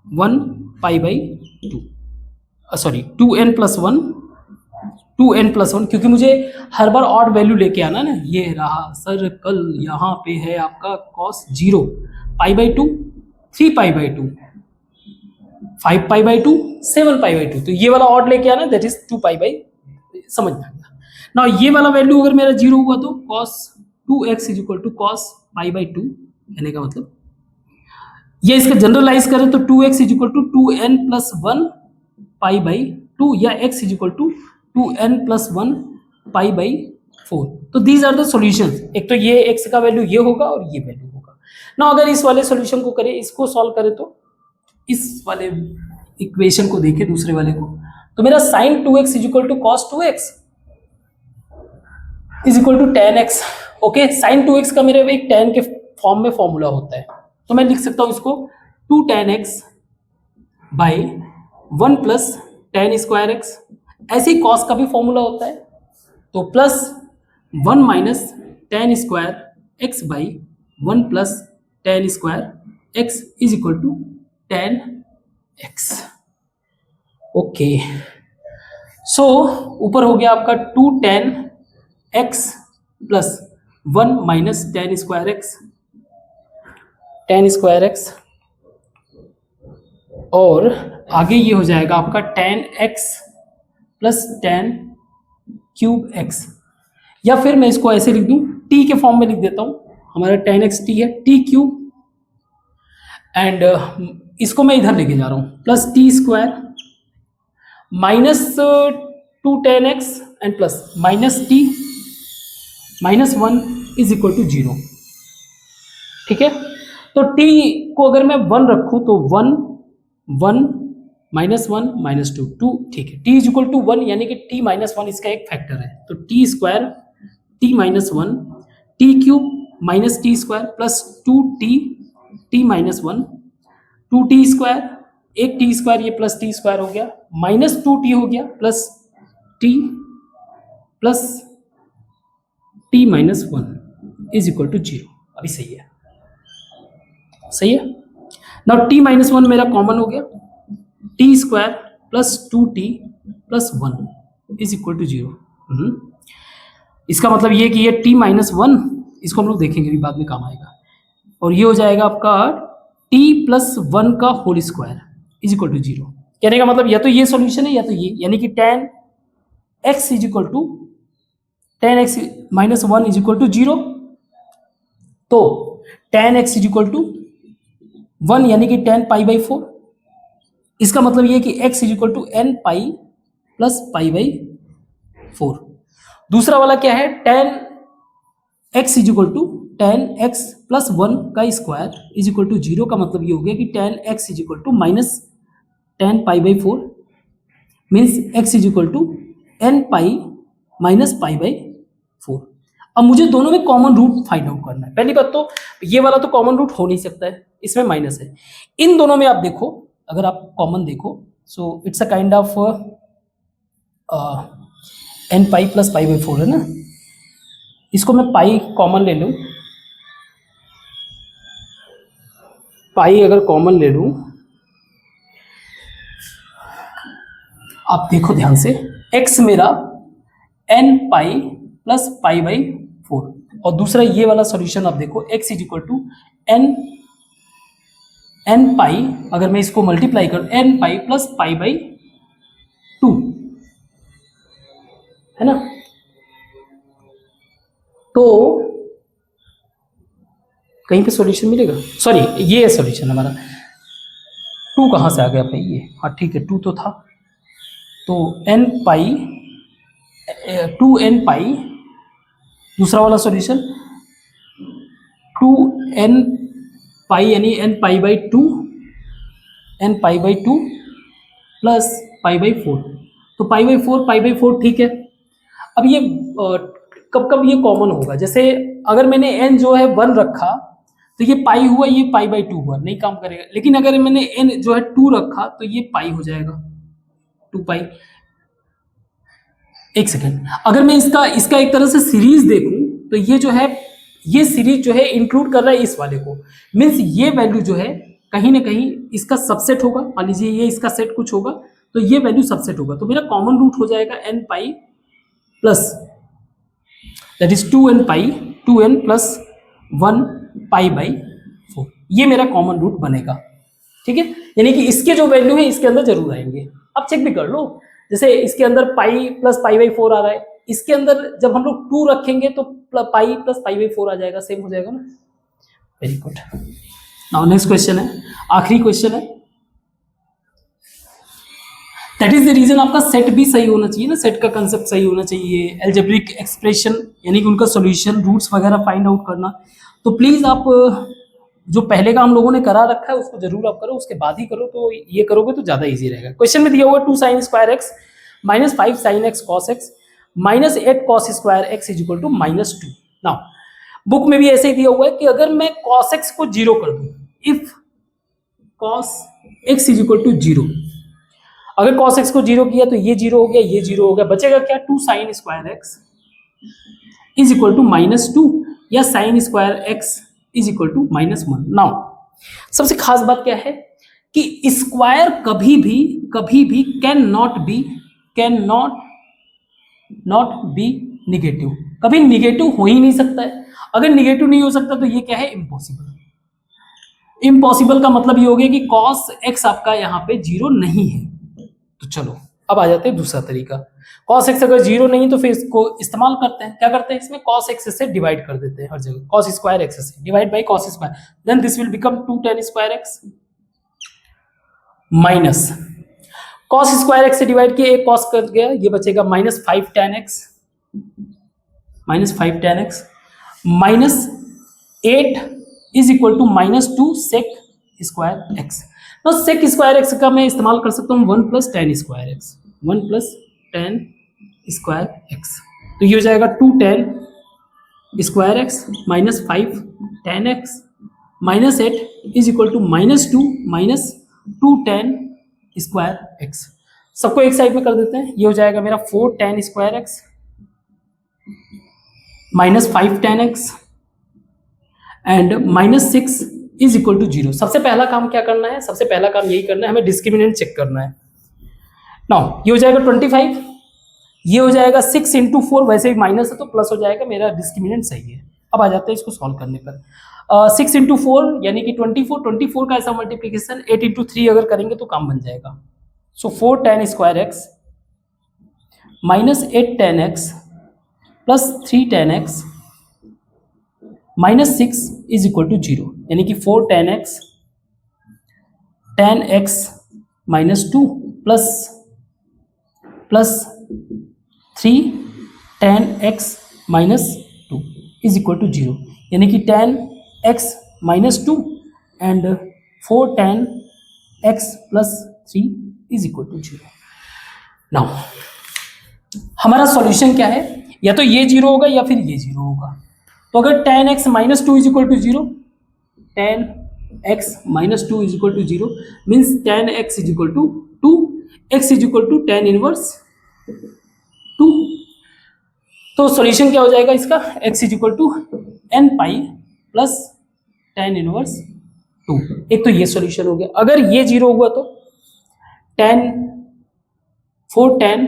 1 π/2, sorry 2n plus 1, 2n plus 1, क्योंकि मुझे हर बार ऑड वैल्यू लेके आना ना। ये रहा सर्कल, यहाँ पे है आपका कॉस 0, π/2, 3π/2, 5π/2, 7π/2, तो ये वाला ऑड लेके आना, दैट इज 2π/, समझ में आ गया ना। ये वाला वैल्यू अगर मेरा 0 हुआ तो cos 2x is equal to cos π/2, कहने का मतलब ये इसका जनरलाइज करें तो 2x is equal to 2n plus 1 π/2 या x is equal to 2n plus 1 π/4। तो दीज आर द सॉल्यूशंस। एक तो ये x का वैल्यू ये होगा और ये वैल्यू होगा ना। अगर इस वाले सॉल्यूशन को करें, इसको सॉल्व करें, तो इस वाले इक्वेशन को देखें, दूसरे वाले को, तो मेरा sine 2x is equal to cos 2x is equal to tan x। Okay, sine 2x का मेरे एक tan के फॉर्म में फॉर्मूला होता है, तो मैं लिख सकता हूं इसको 2 tan x by 1 plus tan square x। ऐसे ही कॉस का भी फॉर्मूला होता है, तो plus 1 minus tan square x by 1 plus tan square x is equal to tan x। Okay, so ऊपर हो गया आपका 2 tan x plus 1 minus tan square x, और आगे ये हो जाएगा आपका tan x plus tan cube x, या फिर मैं इसको ऐसे लिख दूं, t के फॉर्म में लिख देता हूं, हमारा tan x t है, t क्यूब, एंड इसको मैं इधर लेके जा रहा हूं, plus t square minus 2 tan x and plus minus t minus 1 is equal to 0। ठीक है, तो t को अगर मैं 1 रखूं तो 1 1 माइनस 1 माइनस 2 2, ठीक है, t इज इक्वल टू 1 यानी कि t माइनस 1 इसका एक फैक्टर है, तो t square t minus 1 t cube minus t square plus 2t T minus one, 2t², एक t² ये प्लस t² हो गया, माइनस 2t हो गया, plus t plus t minus one is equal to 0। अभी सही है, सही है। नाउ t माइनस वन मेरा कॉमन हो गया, t² plus 2t plus 1 is equal to 0। इसका मतलब ये कि ये t माइनस वन, इसको हम लोग देखेंगे भी बाद में काम आएगा, और ये हो जाएगा आपका t प्लस 1 का whole square is equal to 0। कहने का मतलब या तो ये सॉल्यूशन है या तो ये, यानी कि tan x is equal to tan x minus one is equal to 0। तो tan x is equal to 1 यानी कि tan पाई बाई 4। इसका मतलब ये कि x is equal to n pi plus pi by 4। दूसरा वाला क्या है, tan x is equal to tan x plus 1 का स्क्वायर इज इक्वल टू 0 का मतलब ये हो गया कि tan x is equal to minus tan pi by 4 means x is equal to n pi minus pi by 4। अब मुझे दोनों में कॉमन रूट फाइंड आउट करना है। पहली बात तो ये वाला तो कॉमन रूट हो नहीं सकता है, इसमें माइनस है। इन दोनों में आप देखो, अगर आप कॉमन देखो, so it's a kind of n pi plus pi by 4 है ना। इसको मैं पाई कॉमन ले लूं, पाई अगर कॉमन ले लूं, आप देखो ध्यान से, x मेरा n pi plus pi by 4, और दूसरा ये वाला सॉल्यूशन आप देखो, x is equal to n pi, अगर मैं इसको मल्टीप्लाई करूं n pi plus pi by 2 है ना। तो कहीं पे सॉल्यूशन मिलेगा, सॉरी ये है सॉल्यूशन हमारा। 2 कहाँ से आ गया भाई, ये हाँ ठीक है 2 तो था, तो n पाई 2n पाई, दूसरा वाला सॉल्यूशन 2n पाई यानी n pi by 2, n pi by 2 plus pi by 4, तो पाई बाई 4 ठीक है। अब ये कब कब ये कॉमन होगा, जैसे अगर मैंने n जो है 1 रखा तो ये पाई हुआ, ये पाई बाई 2 हुआ, नहीं काम करेगा। लेकिन अगर मैंने n जो है 2 रखा तो ये पाई हो जाएगा, 2 पाई। एक सेकेंड, अगर मैं इसका एक तरह से सीरीज देखूं तो ये जो है, ये सीरीज जो है इंक्लूड कर रहा है इस वाले को, मीन्स ये वैल्यू जो है कहीं ना कहीं इसका सबसेट होगा। मान लीजिए ये इसका सेट कुछ होगा तो ये वैल्यू सबसेट होगा, तो मेरा कॉमन रूट हो जाएगा n pi plus that is 2n pi, 2n plus 1 pi by 4, ये मेरा कॉमन रूट बनेगा। ठीक है, यानी कि इसके जो वैल्यू है इसके अंदर जरूर आएंगे। अब चेक भी कर लो, जैसे इसके अंदर पाई प्लस पाई बाई 4 आ रहा है, इसके अंदर जब हम लोग 2 रखेंगे तो पाई प्लस पाई बाई 4 आ जाएगा, सेम हो जाएगा ना। Very good. Now next question है, आखिरी क्वेश्चन है। दैट इज द रीजन आपका सेट भी सही होना चाहिए ना, सेट का कंसेप्ट सही होना चाहिए, एल्जेब्रिक एक्सप्रेशन यानी कि उनका सॉल्यूशन, रूट्स वगैरह फाइंड आउट करना। तो प्लीज आप जो पहले का हम लोगों ने करा रखा है उसको जरूर आप करो, उसके बाद ही करो, तो ये करोगे तो ज्यादा इजी रहेगा। क्वेश्चन में दिया हुआ 2 sin square x minus 5 sin x cos x minus 8 cos square x is equal to minus 2। Now book में भी ऐसे ही दिया हुआ है कि अगर मैं cos x को 0 कर दूं, if cos x is equal to 0, अगर cos x को 0 किया तो ये 0 हो गया, ये 0 हो गया, बचेगा क्या, 2 sin square x is equal to minus 2 या sin square x is equal to minus 1। Now सबसे खास बात क्या है कि स्क्वायर कभी भी कैन नॉट बी निगेटिव, कभी निगेटिव हो ही नहीं सकता है। अगर निगेटिव नहीं हो सकता तो ये क्या है, इम्पॉसिबल। इम्पॉसिबल का मतलब ये हो गया कि cos x आपका यहाँ पे 0 नहीं है। तो चलो अब आ जाते हैं दूसरा तरीका। cos x अगर 0 नहीं तो फिर इसको इस्तेमाल करते हैं, क्या करते हैं, इसमें cos x से डिवाइड कर देते हैं हर जगह, cos स्क्वायर x से divide by cos square, then this will become 2 tan square x minus cos square x से डिवाइड किया, एक cos कर गया, ये बचेगा minus 5 tan x, minus 5 tan x minus 8 is equal to minus 2 sec square x। तो sec square x का मैं इस्तेमाल कर सकता हूँ 1 plus tan square x, 1 plus tan square x, तो ये हो जाएगा 2 tan square x minus 5 tan x -8 is equal to -2 minus 2 tan square x. सबको एक साइड में कर देते हैं, ये हो जाएगा मेरा 4 tan square x minus 5 tan x and -6 is equal to 0। सबसे पहला काम क्या करना है, सबसे पहला काम यही करना है, हमें डिस्क्रिमिनेंट चेक करना है। नाउ ये हो जाएगा 25, ये हो जाएगा 6 इंटू 4, वैसे भी माइनस है तो प्लस हो जाएगा, मेरा डिस्क्रिमिनेंट सही है। अब आ जाते हैं इसको सॉल्व करने पर। 6 इंटू 4 यानी कि 24 का ऐसा मल्टीप्लीकेशन 8 इंटू 3 अगर करेंगे तो काम बन जाएगा। So 4 tan square x minus 8 tan x plus 3 tan x minus 6 is equal to 0, यानी कि 4 tan x minus 2 plus 3 tan x minus 2 is equal to 0, यानी कि tan x minus 2 and 4 tan x plus 3 is equal to 0। Now हमारा solution क्या है, या तो ये 0 होगा या फिर ये 0 होगा। तो अगर tan x minus 2 is equal to 0, tan x minus 2 is equal to 0 means tan x is equal to 2, x is equal to tan inverse 2। तो सॉल्यूशन क्या हो जाएगा इसका, x is equal to n pi plus tan inverse 2। एक तो ये solution हो गया। अगर ये 0 हुआ तो 4 tan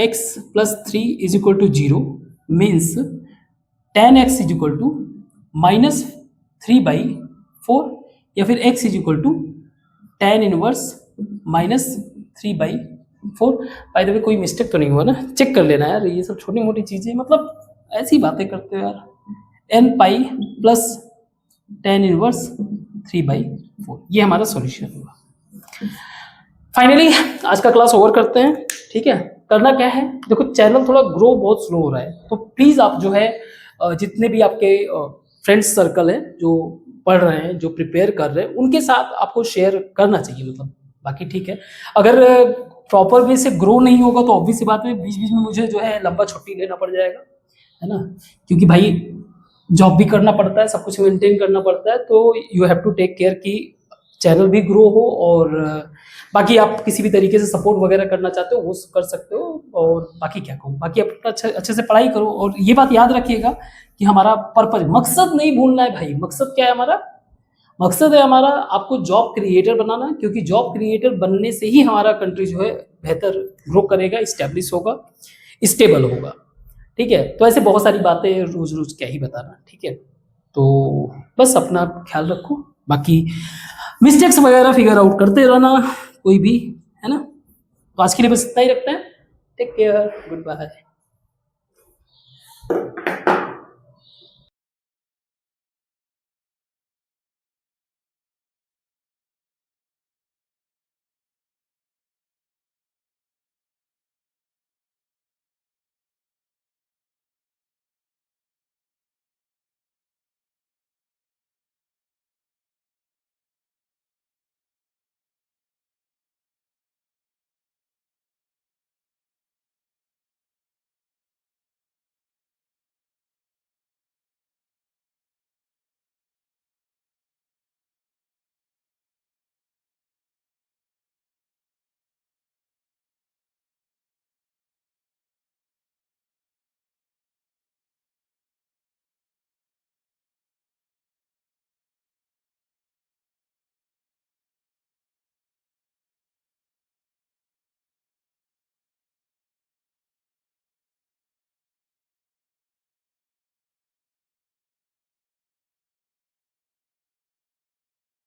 x plus 3 is equal to 0 means tan x is equal to minus 3/4 या फिर x is equal to tan inverse minus 3/4। By the way कोई मिस्टेक तो नहीं हुआ ना, चेक कर लेना यार, ये सब छोटी मोटी चीज़ें, मतलब ऐसी बातें करते हो यार। n pi plus tan inverse 3/4, ये हमारा सॉल्यूशन हुआ। फाइनली आज का क्लास ओवर करते हैं, ठीक है। करना क्या है, देखो चैनल थोड़ा ग्रो बहुत स्लो हो रहा है, तो प्लीज़ आप जो है जितने भी आपके फ्रेंड्स सर्कल हैं जो पढ़ रहे हैं, जो प्रिपेयर कर रहे हैं, उनके साथ आपको शेयर करना चाहिए, मतलब बाकी ठीक है। अगर प्रॉपर वे से ग्रो नहीं होगा तो ऑब्वियस सी बात है बीच बीच में मुझे जो है लंबा छुट्टी लेना पड़ जाएगा, है ना, क्योंकि भाई जॉब भी करना पड़ता है, सब कुछ मेंटेन करना पड़ता है, तो you have to take care कि चैनल भी ग्रो हो, और बाकी आप किसी भी तरीके से सपोर्ट वगैरह करना चाहते हो वो कर सकते हो। और बाकी क्या कहूँ, बाकी अपना अच्छे से पढ़ाई करो, और ये बात याद रखिएगा कि हमारा पर्पज, मकसद नहीं भूलना है भाई। मकसद क्या है हमारा, मकसद है हमारा आपको जॉब क्रिएटर बनाना, क्योंकि जॉब क्रिएटर बनने से ही हमारा कंट्री जो है बेहतर ग्रो करेगा, स्टैब्लिश होगा, स्टेबल होगा, ठीक है। तो ऐसे बहुत सारी बातें रोज रोज क्या ही बताना, ठीक है। तो बस अपना ख्याल रखो, बाकी मिस्टेक्स वगैरह फिगर आउट करते रहना कोई भी, है ना। तो आज के लिए बस इतना ही रखते हैं। Take care, good bye.